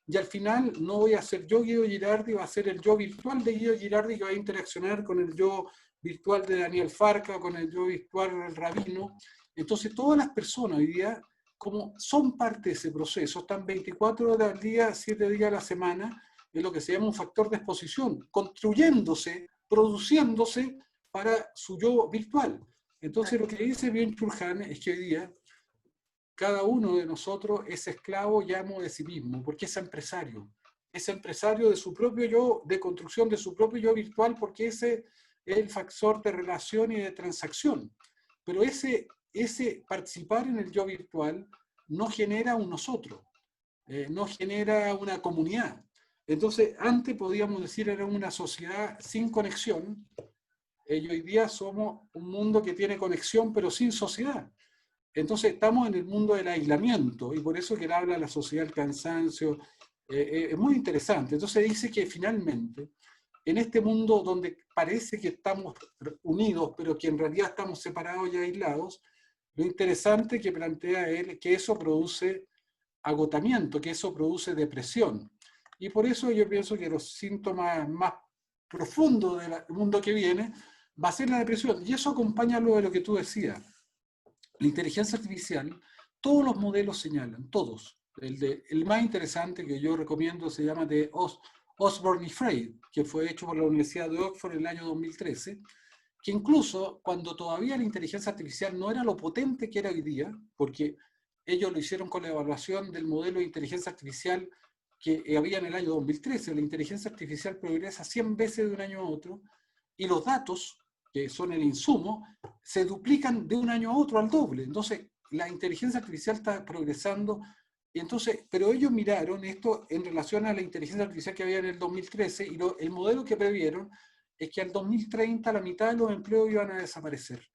Y al final no voy a ser yo Guido Girardi, va a ser el yo virtual de Guido Girardi que va a interaccionar con el yo virtual de Daniel Farca, con el yo virtual del Rabino. Entonces todas las personas hoy día, como son parte de ese proceso, están 24 horas al día, 7 días a la semana, en lo que se llama un factor de exposición, construyéndose, produciéndose para su yo virtual. Entonces lo que dice Byung-Chul Han es que hoy día cada uno de nosotros es esclavo y amo de sí mismo, porque es empresario de su propio yo, de construcción de su propio yo virtual, porque ese es el factor de relación y de transacción. Pero ese participar en el yo virtual no genera un nosotros, no genera una comunidad. Entonces, antes podíamos decir era una sociedad sin conexión, y hoy día somos un mundo que tiene conexión pero sin sociedad. Entonces estamos en el mundo del aislamiento y por eso que él habla de la sociedad del cansancio. Es muy interesante. Entonces dice que finalmente, en este mundo donde parece que estamos unidos, pero que en realidad estamos separados y aislados, lo interesante que plantea él es que eso produce agotamiento, que eso produce depresión. Y por eso yo pienso que los síntomas más profundos del mundo que viene va a ser la depresión. Y eso acompaña lo de lo que tú decías. La inteligencia artificial, todos los modelos señalan, todos. El más interesante que yo recomiendo se llama de Osborne y Frey, que fue hecho por la Universidad de Oxford en el año 2013, que incluso cuando todavía la inteligencia artificial no era lo potente que era hoy día, porque ellos lo hicieron con la evaluación del modelo de inteligencia artificial que había en el año 2013, la inteligencia artificial progresa 100 veces de un año a otro, y los datos, que son el insumo, se duplican de un año a otro al doble. Entonces, la inteligencia artificial está progresando, y entonces, pero ellos miraron esto en relación a la inteligencia artificial que había en el 2013, y el modelo que previeron es que al 2030 la mitad de los empleos iban a desaparecer.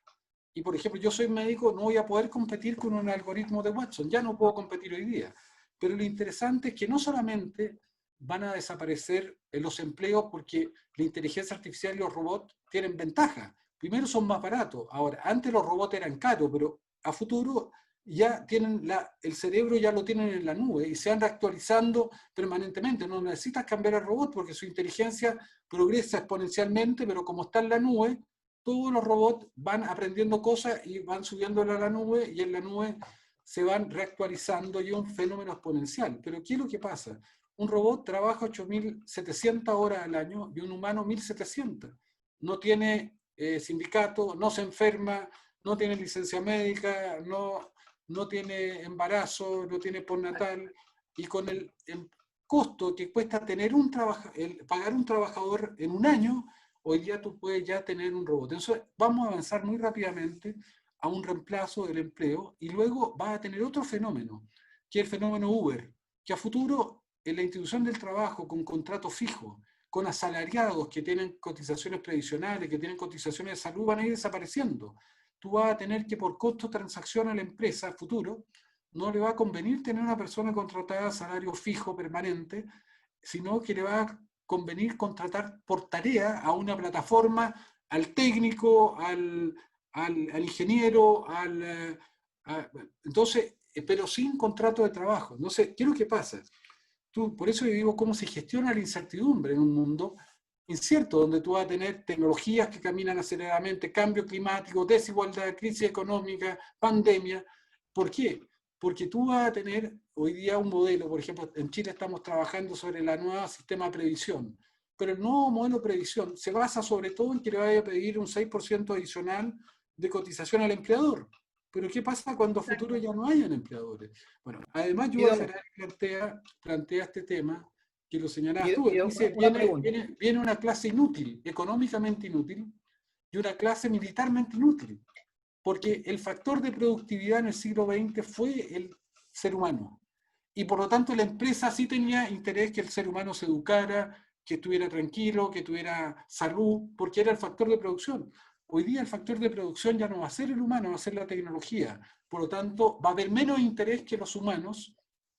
Y por ejemplo, yo soy médico, no voy a poder competir con un algoritmo de Watson, ya no puedo competir hoy día. Pero lo interesante es que no solamente van a desaparecer los empleos porque la inteligencia artificial y los robots tienen ventaja. Primero son más baratos. Ahora, antes los robots eran caros, pero a futuro ya tienen el cerebro ya lo tienen en la nube y se van actualizando permanentemente. No necesitas cambiar al robot porque su inteligencia progresa exponencialmente, pero como está en la nube, todos los robots van aprendiendo cosas y van subiéndola a la nube y en la nube se van reactualizando y es un fenómeno exponencial. Pero ¿qué es lo que pasa? Un robot trabaja 8.700 horas al año y un humano 1.700. No tiene sindicato, no se enferma, no tiene licencia médica, no tiene embarazo, no tiene postnatal. Y con el costo que cuesta tener pagar un trabajador en un año, hoy día tú puedes ya tener un robot. Entonces vamos a avanzar muy rápidamente a un reemplazo del empleo y luego va a tener otro fenómeno, que es el fenómeno Uber, que a futuro en la institución del trabajo con contrato fijo, con asalariados que tienen cotizaciones previsionales, que tienen cotizaciones de salud, van a ir desapareciendo. Tú vas a tener que por costo de transacción a la empresa a futuro, no le va a convenir tener una persona contratada a salario fijo permanente, sino que le va a convenir contratar por tarea a una plataforma, al técnico, al ingeniero, entonces, pero sin contrato de trabajo. Entonces, ¿qué es lo que pasa? Por eso yo digo cómo se gestiona la incertidumbre en un mundo incierto, donde tú vas a tener tecnologías que caminan aceleradamente, cambio climático, desigualdad, crisis económica, pandemia. ¿Por qué? Porque tú vas a tener hoy día un modelo, por ejemplo, en Chile estamos trabajando sobre el nuevo sistema de previsión, pero el nuevo modelo de previsión se basa sobre todo en que le vaya a pedir un 6% adicional de cotización al empleador. Pero ¿qué pasa cuando a futuro ya no hayan empleadores? Bueno, además Yuval Harari plantea este tema, que lo señalabas tú, dice, viene una clase inútil, económicamente inútil, y una clase militarmente inútil, porque el factor de productividad en el siglo XX fue el ser humano, y por lo tanto la empresa sí tenía interés que el ser humano se educara, que estuviera tranquilo, que tuviera salud, porque era el factor de producción. Hoy día el factor de producción ya no va a ser el humano, va a ser la tecnología. Por lo tanto, va a haber menos interés que los humanos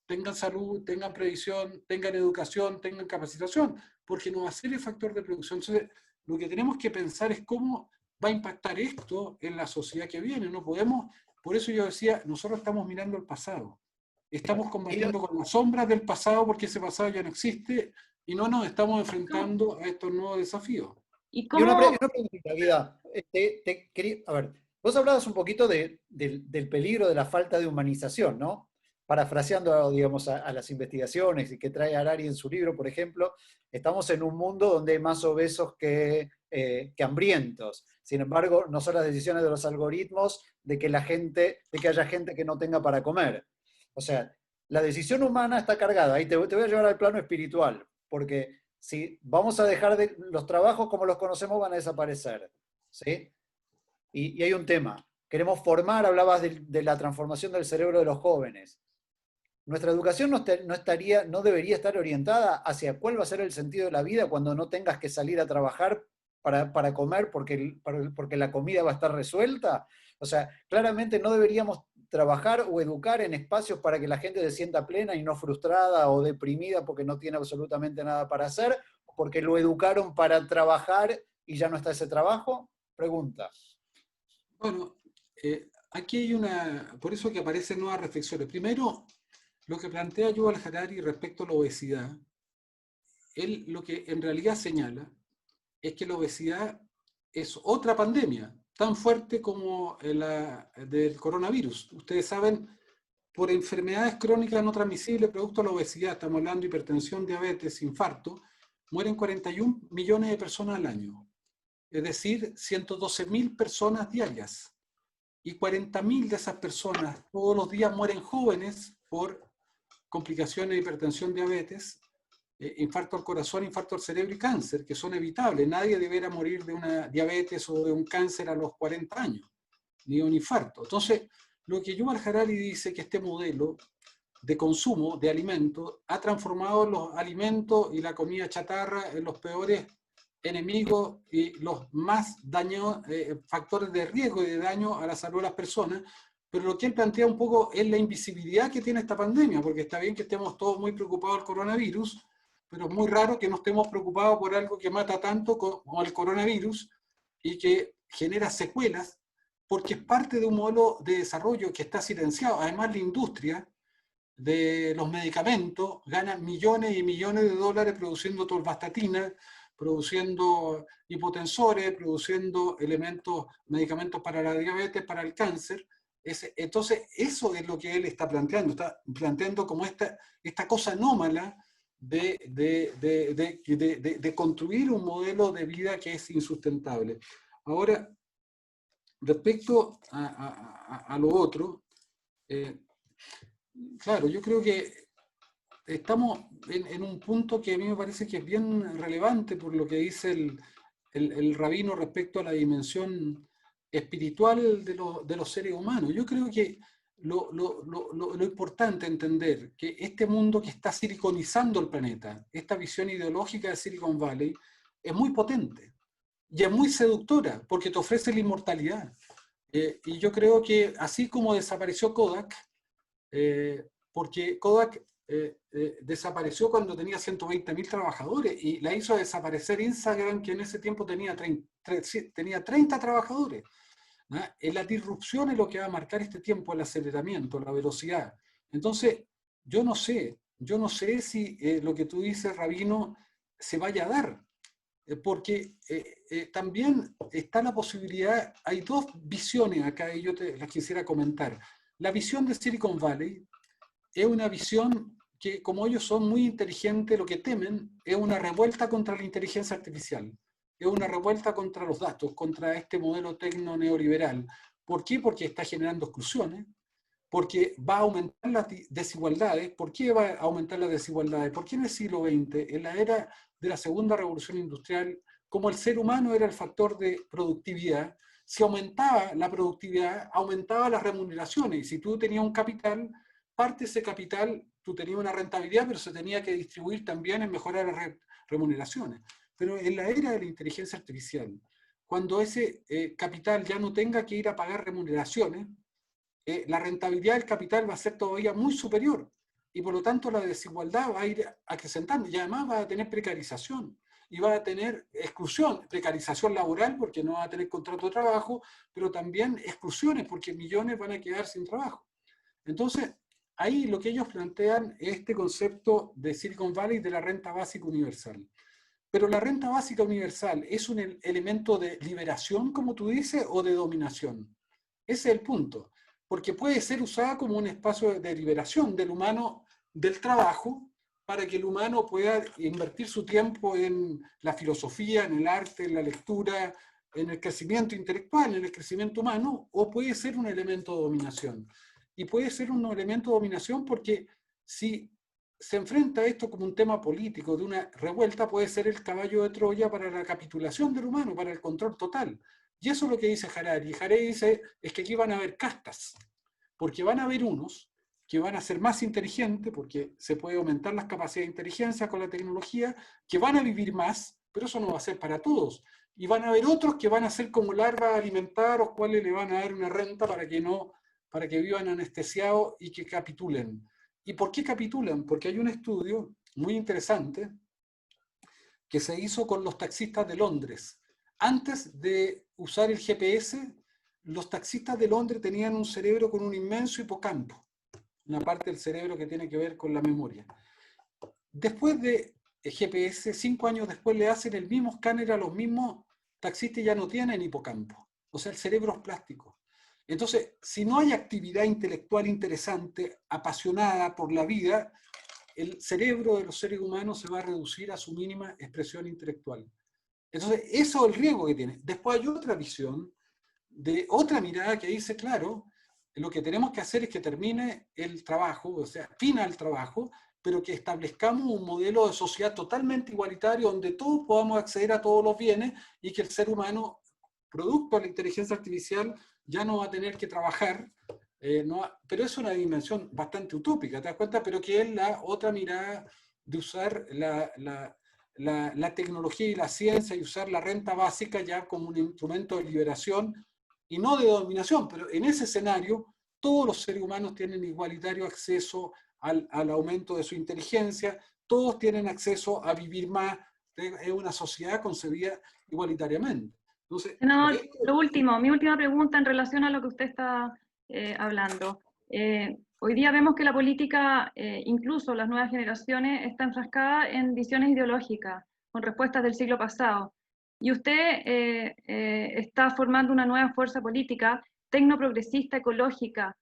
tengan salud, tengan previsión, tengan educación, tengan capacitación, porque no va a ser el factor de producción. Entonces, lo que tenemos que pensar es cómo va a impactar esto en la sociedad que viene. No podemos, por eso yo decía, nosotros estamos mirando el pasado. Estamos combatiendo con las sombras del pasado porque ese pasado ya no existe y no nos estamos enfrentando a estos nuevos desafíos. ¿Y una preguntita, Guida. A ver, vos hablabas un poquito del peligro de la falta de humanización, ¿no? Parafraseando, digamos, a las investigaciones y que trae Harari en su libro, por ejemplo, estamos en un mundo donde hay más obesos que que hambrientos. Sin embargo, no son las decisiones de los algoritmos de que haya gente que no tenga para comer. O sea, la decisión humana está cargada. Ahí te voy a llevar al plano espiritual, porque si vamos a dejar los trabajos como los conocemos van a desaparecer, ¿sí? Y hay un tema. Queremos formar, hablabas de la transformación del cerebro de los jóvenes. Nuestra educación no debería estar orientada hacia cuál va a ser el sentido de la vida cuando no tengas que salir a trabajar para comer porque la comida va a estar resuelta. O sea, claramente no deberíamos trabajar o educar en espacios para que la gente se sienta plena y no frustrada o deprimida porque no tiene absolutamente nada para hacer, porque lo educaron para trabajar y ya no está ese trabajo. Pregunta. Bueno, aquí hay por eso que aparecen nuevas reflexiones. Primero, lo que plantea Yuval Harari respecto a la obesidad, él lo que en realidad señala es que la obesidad es otra pandemia, tan fuerte como la del coronavirus. Ustedes saben, por enfermedades crónicas no transmisibles producto de la obesidad, estamos hablando de hipertensión, diabetes, infarto, mueren 41 millones de personas al año. Es decir, 112.000 personas diarias. Y 40.000 de esas personas todos los días mueren jóvenes por complicaciones de hipertensión, diabetes, infarto al corazón, infarto al cerebro y cáncer, que son evitables. Nadie deberá morir de una diabetes o de un cáncer a los 40 años, ni de un infarto. Entonces, lo que Yuval Harari dice que este modelo de consumo de alimentos ha transformado los alimentos y la comida chatarra en los peores enemigos y los más factores de riesgo y de daño a la salud de las personas. Pero lo que él plantea un poco es la invisibilidad que tiene esta pandemia, porque está bien que estemos todos muy preocupados del coronavirus, pero es muy raro que no estemos preocupados por algo que mata tanto como el coronavirus y que genera secuelas, porque es parte de un modelo de desarrollo que está silenciado. Además, la industria de los medicamentos gana millones y millones de dólares produciendo tolvastatina, produciendo hipotensores, produciendo medicamentos para la diabetes, para el cáncer. Entonces, eso es lo que él está planteando como esta cosa anómala de construir un modelo de vida que es insustentable. Ahora, respecto a lo otro, claro, yo creo que estamos en un punto que a mí me parece que es bien relevante por lo que dice el rabino respecto a la dimensión espiritual de los seres humanos. Yo creo que lo importante es entender que este mundo que está siliconizando el planeta, esta visión ideológica de Silicon Valley, es muy potente y es muy seductora porque te ofrece la inmortalidad. Y yo creo que así como desapareció Kodak, porque Kodak desapareció cuando tenía 120.000 trabajadores y la hizo desaparecer Instagram, que en ese tiempo tenía 30 trabajadores. ¿No? La disrupción es lo que va a marcar este tiempo, el aceleramiento, la velocidad. Entonces, yo no sé si lo que tú dices, Rabino, se vaya a dar, porque también está la posibilidad, hay dos visiones acá y yo las quisiera comentar. La visión de Silicon Valley es una visión que, como ellos son muy inteligentes, lo que temen es una revuelta contra la inteligencia artificial, es una revuelta contra los datos, contra este modelo tecno-neoliberal. ¿Por qué? Porque está generando exclusiones, porque va a aumentar las desigualdades. ¿Por qué va a aumentar las desigualdades? Porque en el siglo XX, en la era de la segunda revolución industrial, como el ser humano era el factor de productividad, si aumentaba la productividad, aumentaban las remuneraciones. Y si tú tenías un capital, parte de ese capital, tú tenías una rentabilidad, pero se tenía que distribuir también en mejorar las remuneraciones. Pero en la era de la inteligencia artificial, cuando ese capital ya no tenga que ir a pagar remuneraciones, la rentabilidad del capital va a ser todavía muy superior y por lo tanto la desigualdad va a ir acrecentando y además va a tener precarización y va a tener exclusión, precarización laboral porque no va a tener contrato de trabajo, pero también exclusiones porque millones van a quedar sin trabajo. Entonces, ahí lo que ellos plantean es este concepto de Silicon Valley de la renta básica universal. Pero la renta básica universal es un elemento de liberación, como tú dices, o de dominación. Ese es el punto. Porque puede ser usada como un espacio de liberación del humano del trabajo para que el humano pueda invertir su tiempo en la filosofía, en el arte, en la lectura, en el crecimiento intelectual, en el crecimiento humano, o puede ser un elemento de dominación. Y puede ser un elemento de dominación porque si se enfrenta a esto como un tema político, de una revuelta, puede ser el caballo de Troya para la capitulación del humano, para el control total. Y eso es lo que dice Harari. Harari dice, es que aquí van a haber castas, porque van a haber unos que van a ser más inteligentes, porque se puede aumentar las capacidades de inteligencia con la tecnología, que van a vivir más, pero eso no va a ser para todos. Y van a haber otros que van a ser como larvas alimentadas, los cuales le van a dar una renta para que vivan anestesiados y que capitulen. ¿Y por qué capitulan? Porque hay un estudio muy interesante que se hizo con los taxistas de Londres. Antes de usar el GPS, los taxistas de Londres tenían un cerebro con un inmenso hipocampo, una parte del cerebro que tiene que ver con la memoria. Después de GPS, 5 años después le hacen el mismo escáner a los mismos taxistas y ya no tienen hipocampo. O sea, el cerebro es plástico. Entonces, si no hay actividad intelectual interesante, apasionada por la vida, el cerebro de los seres humanos se va a reducir a su mínima expresión intelectual. Entonces, eso es el riesgo que tiene. Después hay otra visión, de otra mirada que dice, claro, lo que tenemos que hacer es que termine el trabajo, o sea, fina el trabajo, pero que establezcamos un modelo de sociedad totalmente igualitario donde todos podamos acceder a todos los bienes y que el ser humano, producto de la inteligencia artificial, ya no va a tener que trabajar, pero es una dimensión bastante utópica, ¿te das cuenta? Pero que es la otra mirada de usar la tecnología y la ciencia y usar la renta básica ya como un instrumento de liberación y no de dominación, pero en ese escenario todos los seres humanos tienen igualitario acceso al aumento de su inteligencia, todos tienen acceso a vivir más, es una sociedad concebida igualitariamente. Entonces, No, lo último, mi última pregunta en relación a lo que usted está hablando. Hoy día vemos que la política, incluso las nuevas generaciones, está enfrascada en visiones ideológicas, con respuestas del siglo pasado. Y usted está formando una nueva fuerza política, tecnoprogresista, ecológica.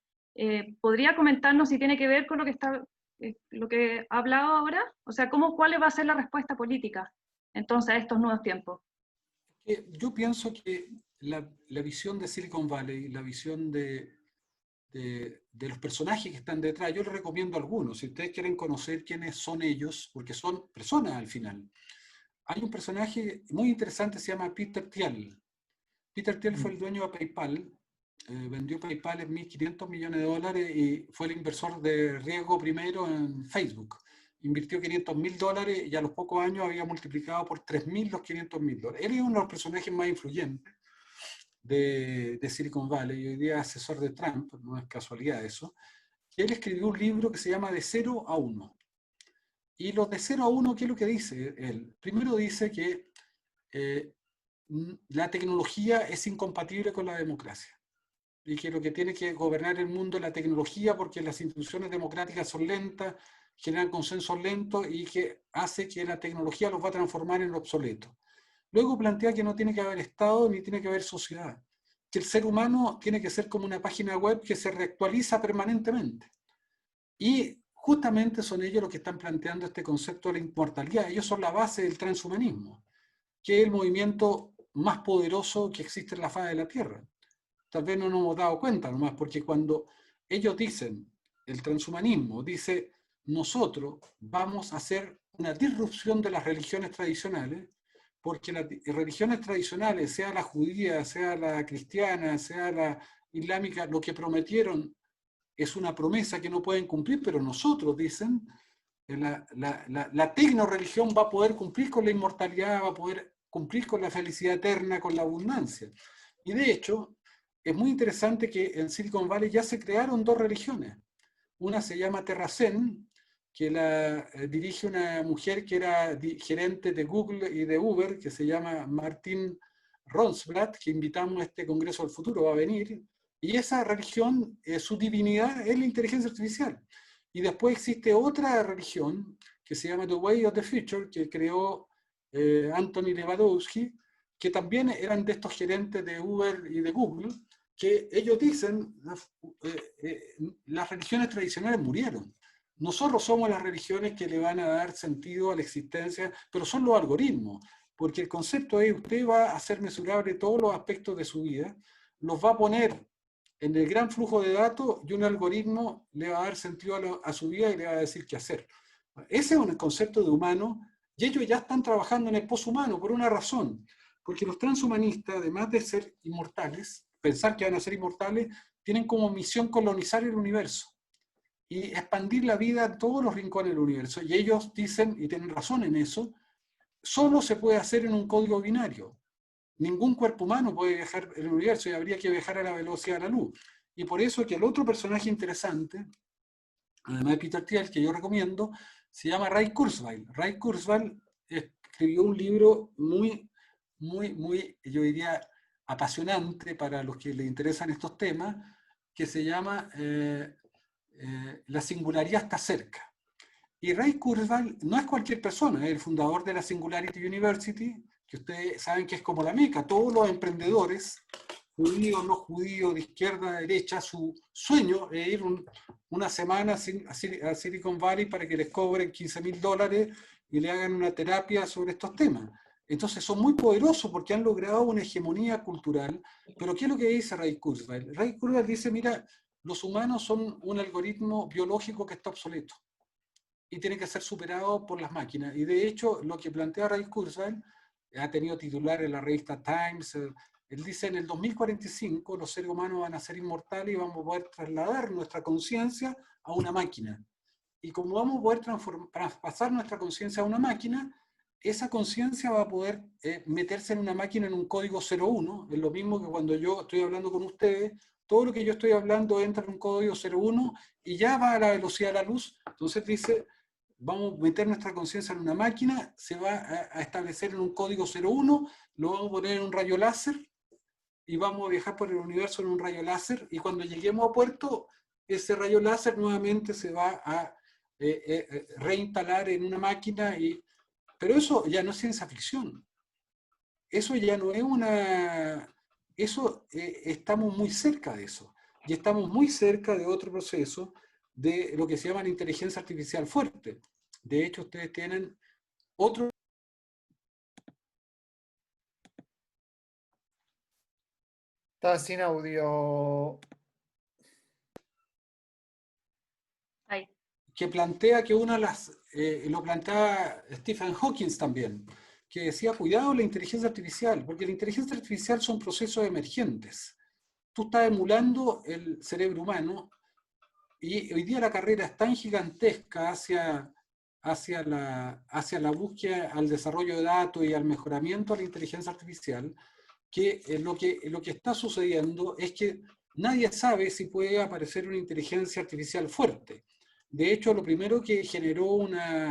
¿Podría comentarnos si tiene que ver con lo que ha hablado ahora? O sea, ¿cuál va a ser la respuesta política entonces a estos nuevos tiempos? Yo pienso que la visión de Silicon Valley, la visión de los personajes que están detrás, yo les recomiendo algunos, si ustedes quieren conocer quiénes son ellos, porque son personas al final. Hay un personaje muy interesante, se llama Peter Thiel. Peter Thiel fue el dueño de PayPal, vendió PayPal en $1.500 millones y fue el inversor de riesgo primero en Facebook. Invirtió $500.000 y a los pocos años había multiplicado por 3.000 los $500.000. Él es uno de los personajes más influyentes de Silicon Valley y hoy día asesor de Trump, no es casualidad eso. Él escribió un libro que se llama De 0 a 1. Y los de 0 a 1, ¿qué es lo que dice él? Primero dice que la tecnología es incompatible con la democracia y que lo que tiene que gobernar el mundo es la tecnología porque las instituciones democráticas son lentas, generan consensos lentos y que hace que la tecnología los va a transformar en lo obsoleto. Luego plantea que no tiene que haber Estado ni tiene que haber sociedad, que el ser humano tiene que ser como una página web que se reactualiza permanentemente. Y justamente son ellos los que están planteando este concepto de la inmortalidad. Ellos son la base del transhumanismo, que es el movimiento más poderoso que existe en la faz de la Tierra. Tal vez no nos hemos dado cuenta nomás, porque cuando ellos dicen, el transhumanismo dice, nosotros vamos a hacer una disrupción de las religiones tradicionales, porque las religiones tradicionales, sea la judía, sea la cristiana, sea la islámica, lo que prometieron es una promesa que no pueden cumplir, pero nosotros, dicen, la tecnoreligión va a poder cumplir con la inmortalidad, va a poder cumplir con la felicidad eterna, con la abundancia. Y de hecho, es muy interesante que en Silicon Valley ya se crearon dos religiones. Una se llama Terracen, que la dirige una mujer que era gerente de Google y de Uber, que se llama Martin Ronsblatt, que invitamos a este Congreso del Futuro, va a venir. Y esa religión, su divinidad es la inteligencia artificial. Y después existe otra religión que se llama The Way of the Future, que creó Anthony Lewandowski, que también eran de estos gerentes de Uber y de Google, que ellos dicen, las religiones tradicionales murieron. nosotros somos las religiones que le van a dar sentido a la existencia, pero son los algoritmos, porque el concepto es, usted va a hacer mesurable todos los aspectos de su vida, los va a poner en el gran flujo de datos y un algoritmo le va a dar sentido a su vida y le va a decir qué hacer. Ese es un concepto de humano y ellos ya están trabajando en el poshumano por una razón, porque los transhumanistas, además de ser inmortales, pensar que van a ser inmortales, tienen como misión colonizar el universo y expandir la vida en todos los rincones del universo. Y ellos dicen, y tienen razón en eso, solo se puede hacer en un código binario. Ningún cuerpo humano puede viajar en el universo y habría que viajar a la velocidad de la luz. Y por eso que el otro personaje interesante, además de Peter Thiel, que yo recomiendo, se llama Ray Kurzweil. Ray Kurzweil escribió un libro muy, yo diría, apasionante para los que les interesan estos temas, que se llama La singularidad está cerca. Y Ray Kurzweil no es cualquier persona, es el fundador de la Singularity University, que ustedes saben que es como la meca. Todos los emprendedores, judíos, no judíos, de izquierda a derecha, su sueño es ir una semana a Silicon Valley para que les cobren $15.000 y le hagan una terapia sobre estos temas. Entonces son muy poderosos porque han logrado una hegemonía cultural. Pero ¿qué es lo que dice Ray Kurzweil? Ray Kurzweil dice, mira, los humanos son un algoritmo biológico que está obsoleto y tiene que ser superado por las máquinas. Y de hecho, lo que plantea Ray Kurzweil, ha tenido titular en la revista Times, él dice, en el 2045 los seres humanos van a ser inmortales y vamos a poder trasladar nuestra conciencia a una máquina. Y como vamos a poder traspasar nuestra conciencia a una máquina, esa conciencia va a poder meterse en una máquina en un código 01, es lo mismo que cuando yo estoy hablando con ustedes, todo lo que yo estoy hablando entra en un código 01 y ya va a la velocidad de la luz. Entonces dice, vamos a meter nuestra conciencia en una máquina, se va a establecer en un código 01, lo vamos a poner en un rayo láser y vamos a viajar por el universo en un rayo láser y cuando lleguemos a puerto, ese rayo láser nuevamente se va a reinstalar en una máquina. Pero eso ya no es ciencia ficción. Eso ya no es una... estamos muy cerca de eso. Y estamos muy cerca de otro proceso de lo que se llama la inteligencia artificial fuerte. De hecho, ustedes tienen otro... Está sin audio. Ahí. que plantea que una de las... lo planteaba Stephen Hawking también, que decía, cuidado la inteligencia artificial, porque la inteligencia artificial son procesos emergentes. Tú estás emulando el cerebro humano y hoy día la carrera es tan gigantesca hacia la búsqueda, al desarrollo de datos y al mejoramiento de la inteligencia artificial, que lo que está sucediendo es que nadie sabe si puede aparecer una inteligencia artificial fuerte. De hecho, lo primero que generó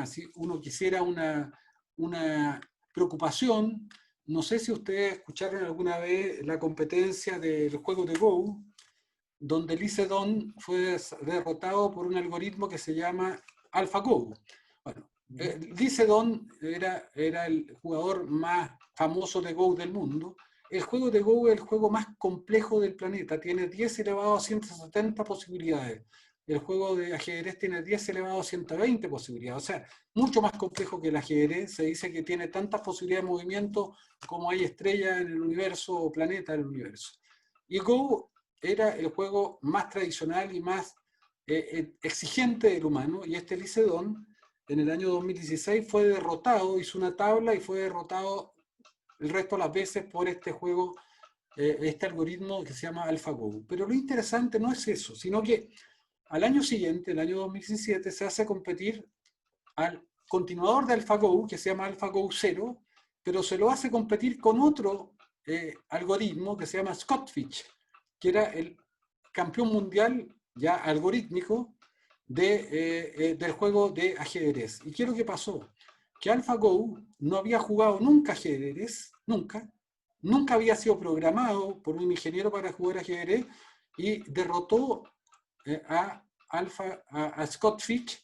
si uno quisiera una preocupación, no sé si ustedes escucharon alguna vez la competencia del juego de Go, donde Lee Sedol fue derrotado por un algoritmo que se llama AlphaGo. Bueno, Lee Sedol era el jugador más famoso de Go del mundo. El juego de Go es el juego más complejo del planeta, tiene 10 elevado a 170 posibilidades. El juego de ajedrez tiene 10 elevado a 120 posibilidades, o sea, mucho más complejo que el ajedrez. Se dice que tiene tantas posibilidades de movimiento como hay estrellas en el universo o planetas en el universo. Y Go era el juego más tradicional y más exigente del humano, y este Lee Sedol en el año 2016 fue derrotado, hizo una tabla y fue derrotado el resto de las veces por este juego, este algoritmo que se llama AlphaGo. Pero lo interesante no es eso, sino que al año siguiente, el año 2017, se hace competir al continuador de AlphaGo, que se llama AlphaGo 0, pero se lo hace competir con otro algoritmo que se llama Scott-Fitch, que era el campeón mundial ya algorítmico del juego de ajedrez. ¿Y qué es lo que pasó? Que AlphaGo no había jugado nunca ajedrez, nunca había sido programado por un ingeniero para jugar ajedrez y derrotó a Scott-Fitch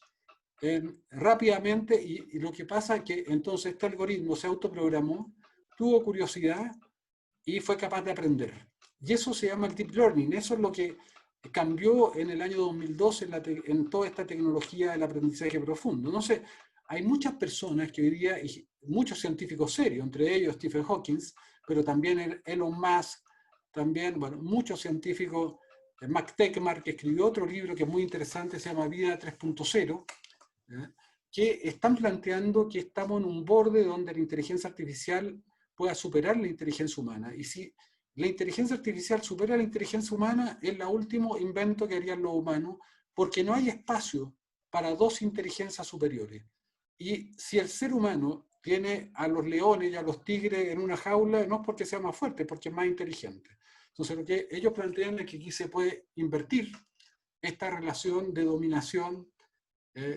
rápidamente, y lo que pasa es que entonces este algoritmo se autoprogramó, tuvo curiosidad y fue capaz de aprender. Y eso se llama el deep learning, eso es lo que cambió en el año 2012 en toda esta tecnología del aprendizaje profundo. Entonces, hay muchas personas que hoy día, y muchos científicos serios, entre ellos Stephen Hawking, pero también Elon Musk, también, bueno, muchos científicos, Max Tegmark, que escribió otro libro que es muy interesante, se llama Vida 3.0, que están planteando que estamos en un borde donde la inteligencia artificial pueda superar la inteligencia humana. Y si la inteligencia artificial supera la inteligencia humana, es el último invento que harían los humanos, porque no hay espacio para dos inteligencias superiores. Y si el ser humano tiene a los leones y a los tigres en una jaula, no es porque sea más fuerte, porque es más inteligente. Entonces, lo que ellos plantean es que aquí se puede invertir esta relación de dominación,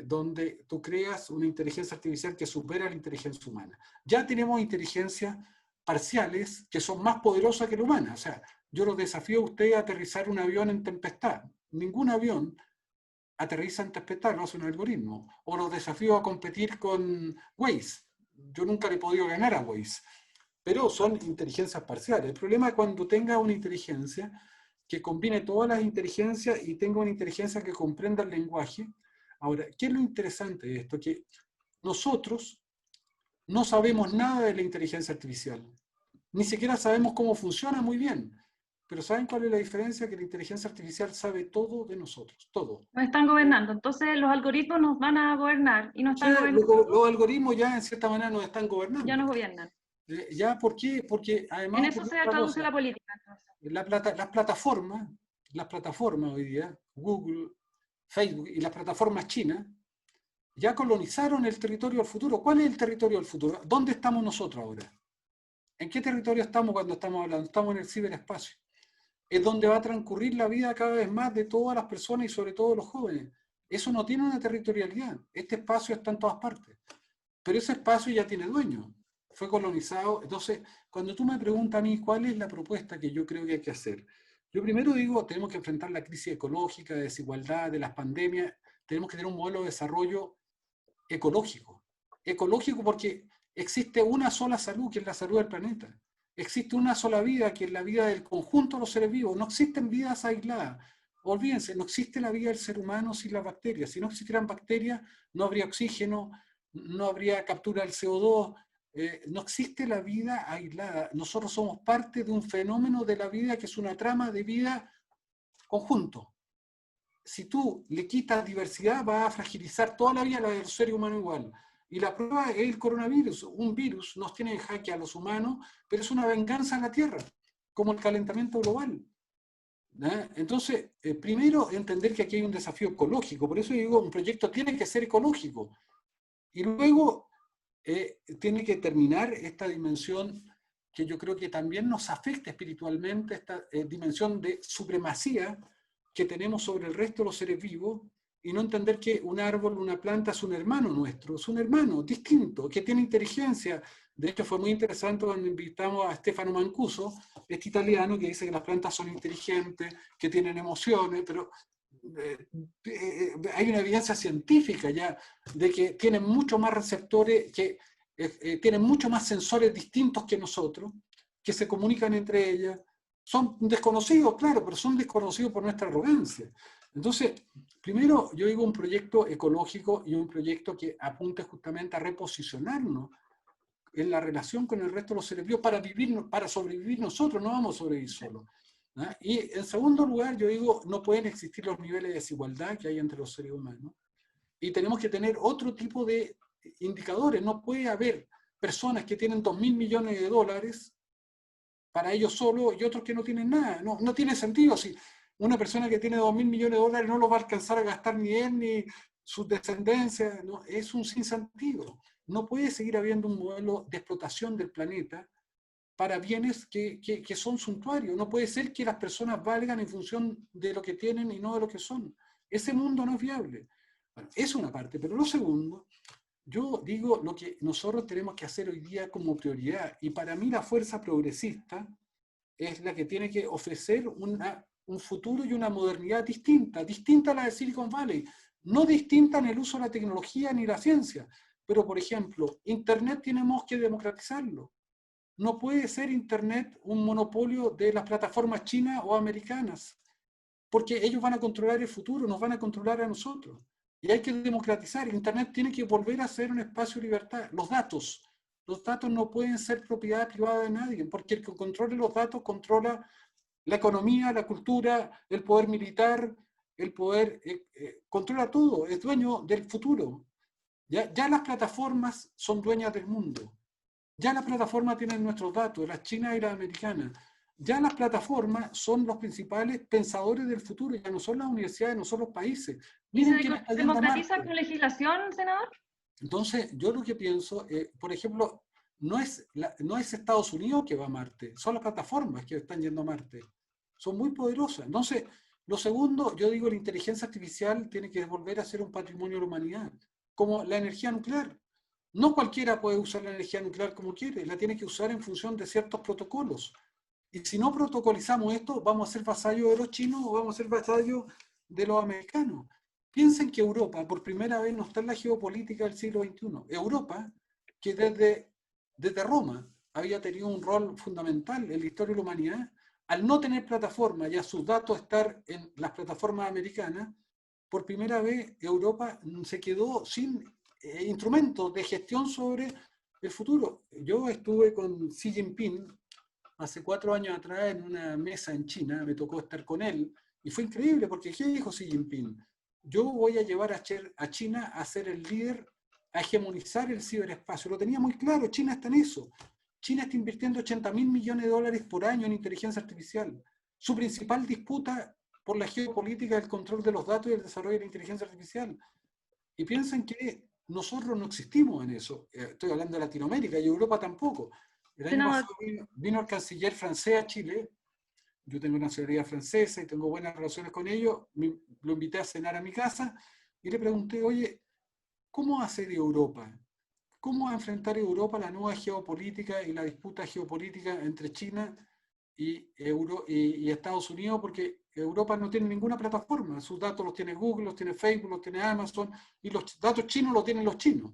donde tú creas una inteligencia artificial que supera la inteligencia humana. Ya tenemos inteligencias parciales que son más poderosas que la humana. O sea, yo los desafío a ustedes a aterrizar un avión en tempestad. Ningún avión aterriza en tempestad, no es un algoritmo. O los desafío a competir con Waze. Yo nunca le he podido ganar a Waze. Pero son inteligencias parciales. El problema es cuando tenga una inteligencia que combine todas las inteligencias y tenga una inteligencia que comprenda el lenguaje. Ahora, ¿qué es lo interesante de esto? Que nosotros no sabemos nada de la inteligencia artificial. Ni siquiera sabemos cómo funciona muy bien. Pero ¿saben cuál es la diferencia? Que la inteligencia artificial sabe todo de nosotros, todo. Nos están gobernando. Entonces los algoritmos nos van a gobernar y nos están gobernando. Los algoritmos ya en cierta manera nos están gobernando. Ya nos gobiernan. ¿Ya por qué? Porque además... En eso se traduce la política. Entonces. Las plataformas hoy día, Google, Facebook y las plataformas chinas, ya colonizaron el territorio del futuro. ¿Cuál es el territorio del futuro? ¿Dónde estamos nosotros ahora? ¿En qué territorio estamos cuando estamos hablando? Estamos en el ciberespacio. Es donde va a transcurrir la vida cada vez más de todas las personas y sobre todo los jóvenes. Eso no tiene una territorialidad. Este espacio está en todas partes. Pero ese espacio ya tiene dueño. Fue colonizado. Entonces, cuando tú me preguntas a mí cuál es la propuesta que yo creo que hay que hacer, yo primero digo, tenemos que enfrentar la crisis ecológica, de desigualdad, de las pandemias. Tenemos que tener un modelo de desarrollo ecológico. Ecológico porque existe una sola salud, que es la salud del planeta. Existe una sola vida, que es la vida del conjunto de los seres vivos. No existen vidas aisladas. Olvídense, no existe la vida del ser humano sin las bacterias. Si no existieran bacterias, no habría oxígeno, no habría captura del CO2. No existe la vida aislada. Nosotros somos parte de un fenómeno de la vida que es una trama de vida conjunto. Si tú le quitas diversidad, vas a fragilizar toda la vida del ser humano igual. Y la prueba es el coronavirus. Un virus nos tiene en jaque a los humanos, pero es una venganza en la Tierra, como el calentamiento global. Entonces, primero entender que aquí hay un desafío ecológico. Por eso digo, un proyecto tiene que ser ecológico. Y luego tiene que terminar esta dimensión que yo creo que también nos afecta espiritualmente, esta dimensión de supremacía que tenemos sobre el resto de los seres vivos, y no entender que un árbol, una planta es un hermano nuestro, es un hermano distinto, que tiene inteligencia. De hecho, fue muy interesante cuando invitamos a Stefano Mancuso, este italiano que dice que las plantas son inteligentes, que tienen emociones, pero hay una evidencia científica ya de que tienen mucho más receptores, que tienen mucho más sensores distintos que nosotros, que se comunican entre ellas. Son desconocidos, claro, pero son desconocidos por nuestra arrogancia. Entonces, primero yo digo un proyecto ecológico y un proyecto que apunte justamente a reposicionarnos en la relación con el resto de los seres vivos para sobrevivir nosotros, no vamos a sobrevivir solos. Y en segundo lugar, yo digo, no pueden existir los niveles de desigualdad que hay entre los seres humanos. Y tenemos que tener otro tipo de indicadores. No puede haber personas que tienen 2.000 millones de dólares para ellos solo y otros que no tienen nada. No tiene sentido. Si una persona que tiene 2.000 millones de dólares no los va a alcanzar a gastar ni él ni sus descendencias, no, es un sinsentido. No puede seguir habiendo un modelo de explotación del planeta para bienes que son suntuarios. No puede ser que las personas valgan en función de lo que tienen y no de lo que son. Ese mundo no es viable. Bueno, es una parte, pero lo segundo, yo digo lo que nosotros tenemos que hacer hoy día como prioridad, y para mí la fuerza progresista es la que tiene que ofrecer un futuro y una modernidad distinta a la de Silicon Valley, no distinta en el uso de la tecnología ni la ciencia, pero por ejemplo, Internet tenemos que democratizarlo. No puede ser Internet un monopolio de las plataformas chinas o americanas. porque ellos van a controlar el futuro, nos van a controlar a nosotros. Y hay que democratizar. Internet tiene que volver a ser un espacio de libertad. Los datos no pueden ser propiedad privada de nadie, porque el que controle los datos controla la economía, la cultura, el poder militar, el poder, controla todo, es dueño del futuro. Ya las plataformas son dueñas del mundo. Ya las plataformas tienen nuestros datos, las chinas y las americanas. Ya las plataformas son los principales pensadores del futuro, ya no son las universidades, no son los países. Miren quién está yendo a ¿Democratiza Marte. con legislación, senador? Entonces, yo lo que pienso, por ejemplo, no es Estados Unidos que va a Marte, son las plataformas que están yendo a Marte. Son muy poderosas. Entonces, lo segundo, yo digo, la inteligencia artificial tiene que volver a ser un patrimonio de la humanidad, como la energía nuclear. No cualquiera puede usar la energía nuclear como quiere, la tiene que usar en función de ciertos protocolos. Y si no protocolizamos esto, vamos a ser vasallos de los chinos o vamos a ser vasallos de los americanos. Piensen que Europa, por primera vez, no está en la geopolítica del siglo XXI. Europa, que desde Roma había tenido un rol fundamental en la historia de la humanidad, al no tener plataforma y a sus datos estar en las plataformas americanas, por primera vez Europa se quedó sin instrumentos de gestión sobre el futuro. Yo estuve con Xi Jinping hace 4 años atrás en una mesa en China, me tocó estar con él, y fue increíble porque ¿qué dijo Xi Jinping? Yo voy a llevar a China a ser el líder, a hegemonizar el ciberespacio. Lo tenía muy claro, China está en eso. China está invirtiendo 80.000 millones de dólares por año en inteligencia artificial. Su principal disputa por la geopolítica es el control de los datos y el desarrollo de la inteligencia artificial. Y piensen que nosotros no existimos en eso. Estoy hablando de Latinoamérica y Europa tampoco. El año pasado vino el canciller francés a Chile. Yo tengo nacionalidad francesa y tengo buenas relaciones con ellos. Lo invité a cenar a mi casa y le pregunté, oye, ¿cómo va a ser Europa? ¿Cómo va a enfrentar Europa la nueva geopolítica y la disputa geopolítica entre China y Estados Unidos? Porque Europa no tiene ninguna plataforma. Sus datos los tiene Google, los tiene Facebook, los tiene Amazon, y los datos chinos los tienen los chinos.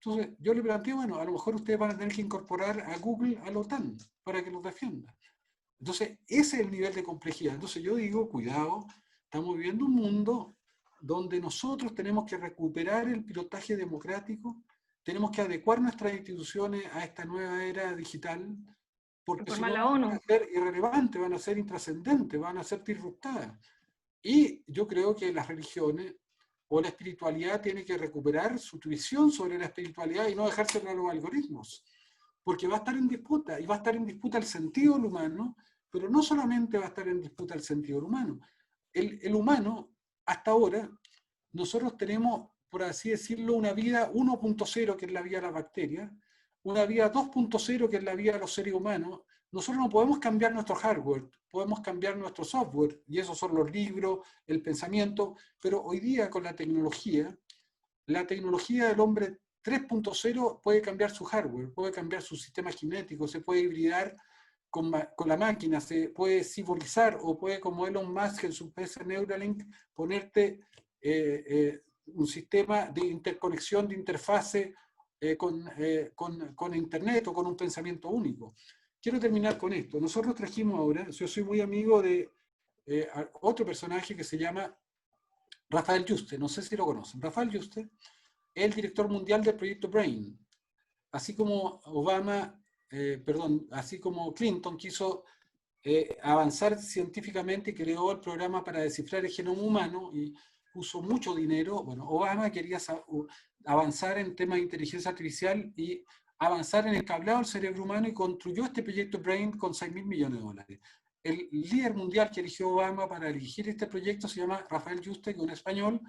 Entonces yo le planteé, bueno, a lo mejor ustedes van a tener que incorporar a Google a la OTAN para que los defienda. Entonces ese es el nivel de complejidad. Entonces yo digo, cuidado, estamos viviendo un mundo donde nosotros tenemos que recuperar el pilotaje democrático, tenemos que adecuar nuestras instituciones a esta nueva era digital, porque si no van a ser irrelevantes, van a ser intrascendentes, van a ser disruptadas. Y yo creo que las religiones o la espiritualidad tiene que recuperar su visión sobre la espiritualidad y no dejársela a los algoritmos, porque va a estar en disputa, y va a estar en disputa el sentido del humano, pero no solamente va a estar en disputa el sentido del humano. El humano, hasta ahora, nosotros tenemos, por así decirlo, una vida 1.0, que es la vida de la bacteria, una vida 2.0, que es la vida de los seres humanos. Nosotros no podemos cambiar nuestro hardware, podemos cambiar nuestro software, y esos son los libros, el pensamiento, pero hoy día con la tecnología del hombre 3.0 puede cambiar su hardware, puede cambiar su sistema genético, se puede hibridar con la máquina, se puede cibolizar, o puede, como Elon Musk en su empresa Neuralink, ponerte un sistema de interconexión, de interfase con Internet o con un pensamiento único. Quiero terminar con esto. Nosotros trajimos ahora, yo soy muy amigo de otro personaje que se llama Rafael Yuste, no sé si lo conocen. Rafael Yuste es el director mundial del proyecto BRAIN. Así como así como Clinton quiso avanzar científicamente y creó el programa para descifrar el genoma humano y puso mucho dinero, bueno, Obama quería avanzar en temas de inteligencia artificial y avanzar en el cableado del cerebro humano y construyó este proyecto BRAIN con 6.000 millones de dólares. El líder mundial que eligió Obama para dirigir este proyecto se llama Rafael Yuste, que es un español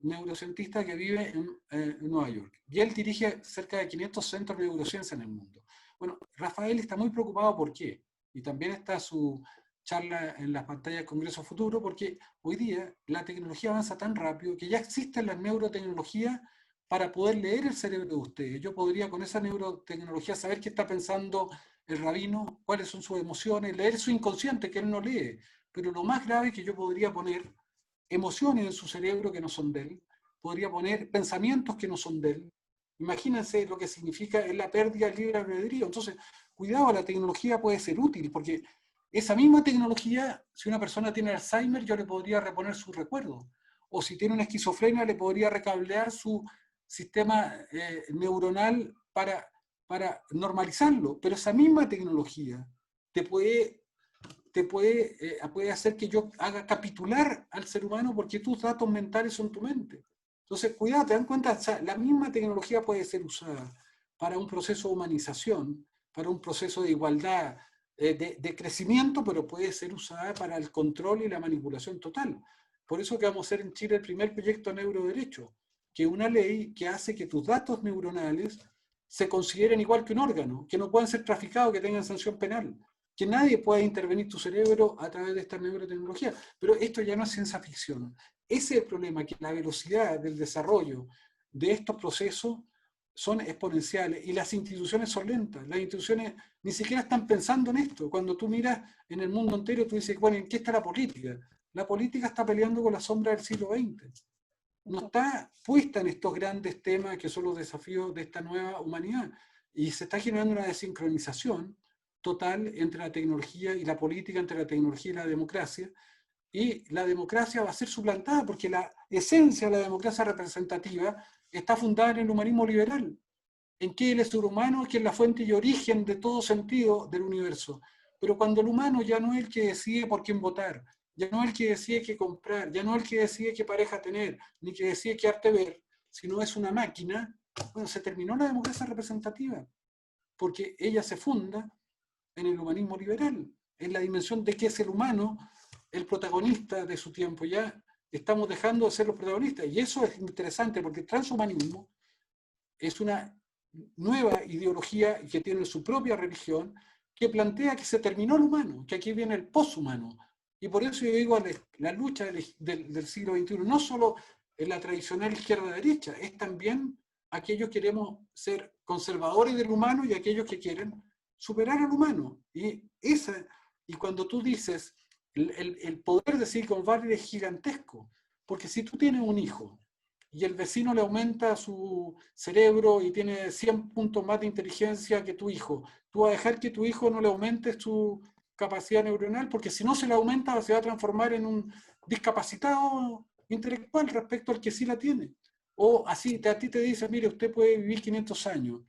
neurocientista que vive en Nueva York. Y él dirige cerca de 500 centros de neurociencia en el mundo. Bueno, Rafael está muy preocupado, ¿por qué? Y también está su charla en las pantallas del Congreso Futuro, porque hoy día la tecnología avanza tan rápido que ya existen las neurotecnologías para poder leer el cerebro de ustedes. Yo podría con esa neurotecnología saber qué está pensando el rabino, cuáles son sus emociones, leer su inconsciente que él no lee. Pero lo más grave es que yo podría poner emociones en su cerebro que no son de él, podría poner pensamientos que no son de él. Imagínense lo que significa la pérdida del libre albedrío. Entonces, cuidado, la tecnología puede ser útil, porque esa misma tecnología, si una persona tiene Alzheimer, yo le podría reponer su recuerdo. O si tiene una esquizofrenia, le podría recablear su sistema neuronal para normalizarlo. Pero esa misma tecnología puede hacer que yo haga capitular al ser humano porque tus datos mentales son tu mente. Entonces, cuidado, te dan cuenta, o sea, la misma tecnología puede ser usada para un proceso de humanización, para un proceso de igualdad, de crecimiento, pero puede ser usada para el control y la manipulación total. Por eso que vamos a hacer en Chile el primer proyecto de neuroderecho, que es una ley que hace que tus datos neuronales se consideren igual que un órgano, que no puedan ser traficados, que tengan sanción penal, que nadie pueda intervenir tu cerebro a través de esta neurotecnología. Pero esto ya no es ciencia ficción. Ese es el problema, que la velocidad del desarrollo de estos procesos son exponenciales y las instituciones son lentas. Las instituciones ni siquiera están pensando en esto. Cuando tú miras en el mundo entero, tú dices, bueno, ¿en qué está la política? La política está peleando con la sombra del siglo XX. No está puesta en estos grandes temas que son los desafíos de esta nueva humanidad. Y se está generando una desincronización total entre la tecnología y la política, entre la tecnología y la democracia. Y la democracia va a ser suplantada porque la esencia de la democracia representativa está fundada en el humanismo liberal, en que el ser humano que es la fuente y origen de todo sentido del universo. Pero cuando el humano ya no es el que decide por quién votar, ya no es el que decide qué comprar, ya no es el que decide qué pareja tener, ni que decide qué arte ver, sino es una máquina, bueno, se terminó la democracia representativa, porque ella se funda en el humanismo liberal, en la dimensión de que es el humano el protagonista de su tiempo. Ya estamos dejando de ser los protagonistas, y eso es interesante, porque el transhumanismo es una nueva ideología que tiene su propia religión, que plantea que se terminó el humano, que aquí viene el poshumano. Y por eso yo digo, la lucha del siglo XXI no solo en la tradicional izquierda-derecha, es también aquellos que queremos ser conservadores del humano y aquellos que quieren superar al humano. Y cuando tú dices, el poder de Silicon Valley es gigantesco, porque si tú tienes un hijo y el vecino le aumenta su cerebro y tiene 100 puntos más de inteligencia que tu hijo, tú vas a dejar que tu hijo no le aumente su capacidad neuronal, porque si no se le aumenta se va a transformar en un discapacitado intelectual respecto al que sí la tiene. O así, a ti te dice, mire, usted puede vivir 500 años.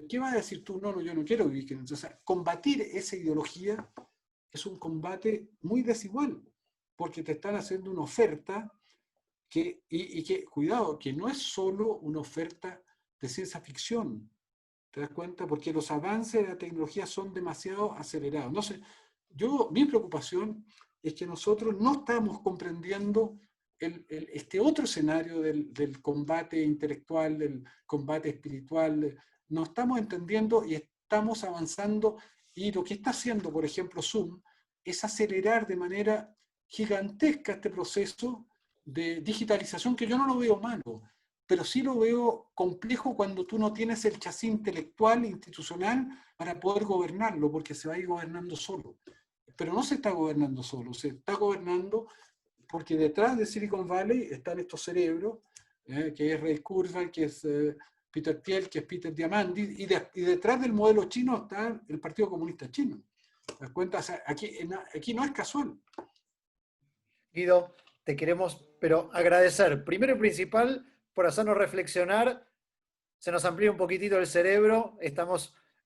¿Qué vas a decir tú? No, yo no quiero vivir 500 años. O sea, combatir esa ideología es un combate muy desigual, porque te están haciendo una oferta que, cuidado, que no es solo una oferta de ciencia ficción. ¿Te das cuenta? Porque los avances de la tecnología son demasiado acelerados. Entonces, mi preocupación es que nosotros no estamos comprendiendo este otro escenario del combate intelectual, del combate espiritual. No estamos entendiendo y estamos avanzando. Y lo que está haciendo, por ejemplo, Zoom, es acelerar de manera gigantesca este proceso de digitalización, que yo no lo veo malo, pero sí lo veo complejo cuando tú no tienes el chasis intelectual, institucional, para poder gobernarlo, porque se va a ir gobernando solo. Pero no se está gobernando solo, se está gobernando porque detrás de Silicon Valley están estos cerebros, que es Ray Kurzweil, que es Peter Thiel, que es Peter Diamandis, y detrás del modelo chino está el Partido Comunista Chino. ¿Te das cuenta? O sea, aquí no es casual. Guido, te queremos, pero agradecer, primero y principal, por hacernos reflexionar. Se nos amplía un poquitito el cerebro,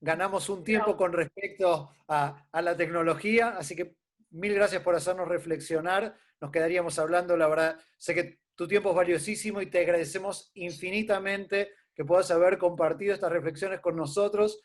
ganamos un tiempo con respecto a la tecnología, así que mil gracias por hacernos reflexionar. Nos quedaríamos hablando, la verdad, sé que tu tiempo es valiosísimo y te agradecemos infinitamente que puedas haber compartido estas reflexiones con nosotros.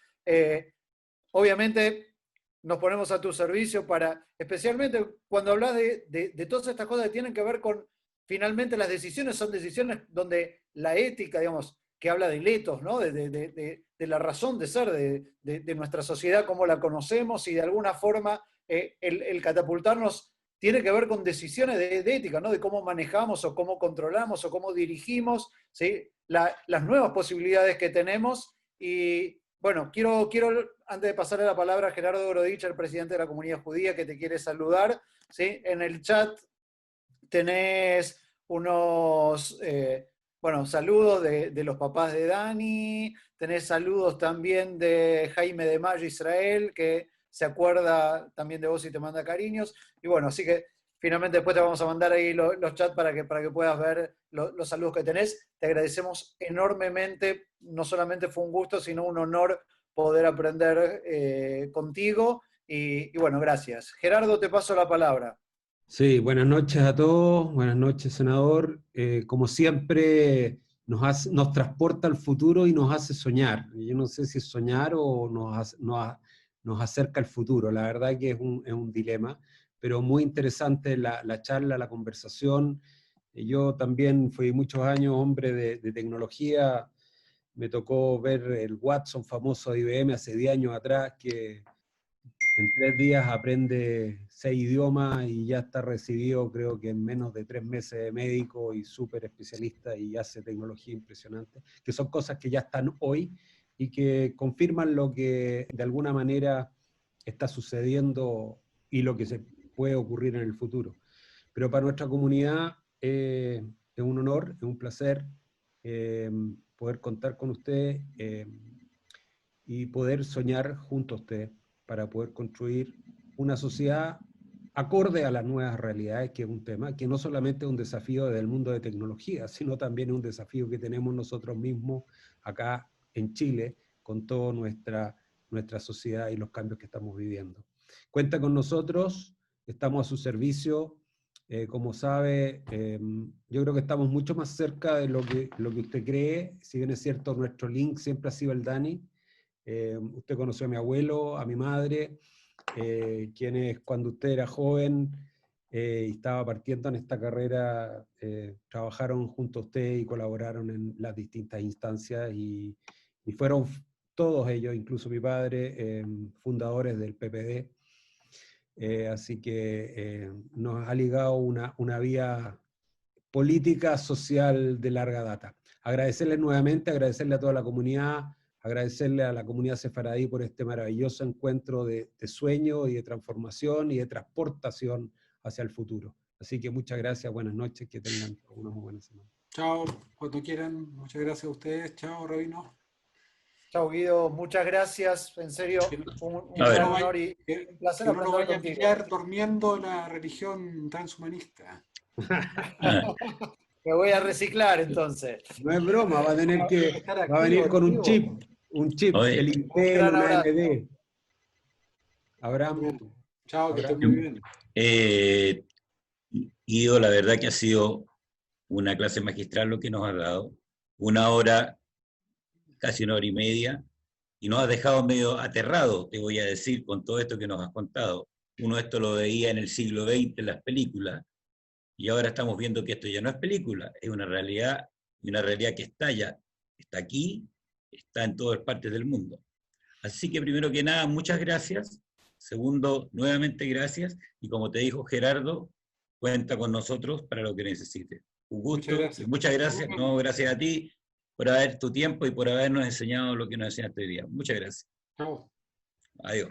Obviamente nos ponemos a tu servicio para, especialmente cuando hablas de todas estas cosas que tienen que ver con, finalmente las decisiones son decisiones donde la ética, digamos, que habla del ethos, ¿no? de la razón de ser de nuestra sociedad, como la conocemos, y de alguna forma el catapultarnos tiene que ver con decisiones de ética, ¿no? De cómo manejamos o cómo controlamos o cómo dirigimos, ¿sí? Las nuevas posibilidades que tenemos. Y bueno, quiero antes de pasarle la palabra a Gerardo Gorodich, el presidente de la comunidad judía, que te quiere saludar, ¿sí? En el chat tenés unos saludos de los papás de Dani, tenés saludos también de Jaime de Mayo Israel, que se acuerda también de vos y te manda cariños. Y bueno, así que finalmente después te vamos a mandar ahí los chats para que puedas ver los saludos que tenés. Te agradecemos enormemente, no solamente fue un gusto, sino un honor poder aprender contigo. Y bueno, gracias. Gerardo, te paso la palabra. Sí, buenas noches a todos, buenas noches, senador. Como siempre, nos transporta al futuro y nos hace soñar. Yo no sé si es soñar o nos acerca al futuro. La verdad que es un dilema, pero muy interesante la charla, la conversación. Yo también fui muchos años hombre de tecnología. Me tocó ver el Watson famoso de IBM hace 10 años atrás, que en 3 días aprende 6 idiomas y ya está recibido, creo que en menos de 3 meses de médico y súper especialista y hace tecnología impresionante, que son cosas que ya están hoy y que confirman lo que de alguna manera está sucediendo y lo que se puede ocurrir en el futuro. Pero para nuestra comunidad es un honor, es un placer poder contar con usted y poder soñar junto a usted para poder construir una sociedad acorde a las nuevas realidades, que es un tema que no solamente es un desafío del mundo de tecnología, sino también es un desafío que tenemos nosotros mismos acá en Chile, con toda nuestra sociedad y los cambios que estamos viviendo. Cuenta con nosotros, estamos a su servicio. Como sabe, yo creo que estamos mucho más cerca de lo que usted cree. Si bien es cierto, nuestro link siempre ha sido el Dani. Usted conoció a mi abuelo, a mi madre, quienes cuando usted era joven y estaba partiendo en esta carrera, trabajaron junto a usted y colaboraron en las distintas instancias y fueron todos ellos, incluso mi padre, fundadores del PPD. Así que nos ha ligado una vía política, social de larga data. Agradecerles nuevamente, agradecerle a toda la comunidad, agradecerle a la comunidad sefaradí por este maravilloso encuentro de sueño y de transformación y de transportación hacia el futuro. Así que muchas gracias, buenas noches, que tengan una muy buena semana. Chao, cuando quieran. Muchas gracias a ustedes. Chao, Rabino. Chao, Guido, muchas gracias, en serio, un Que gran no honor y un placer que uno aprender vaya a contigo. pillar durmiendo la religión transhumanista. Me voy a reciclar entonces. No es broma, va a tener que, va a venir con un chip, Oye, el Un Intel, gran una abrazo. AMD. Abraham, Chao, que estén muy bien. Guido, la verdad que ha sido una clase magistral lo que nos has dado. 1 hora, casi 1 hora y media, y nos has dejado medio aterrado, te voy a decir, con todo esto que nos has contado. Uno esto lo veía en el siglo XX en las películas, y ahora estamos viendo que esto ya no es película, es una realidad, y una realidad que está ya, está aquí, está en todas partes del mundo. Así que primero que nada, muchas gracias. Segundo, nuevamente gracias, y como te dijo Gerardo, cuenta con nosotros para lo que necesites. Un gusto, muchas gracias, no, gracias a ti por haber tu tiempo y por habernos enseñado lo que nos enseñaste hoy día. Muchas gracias. Chao. Adiós.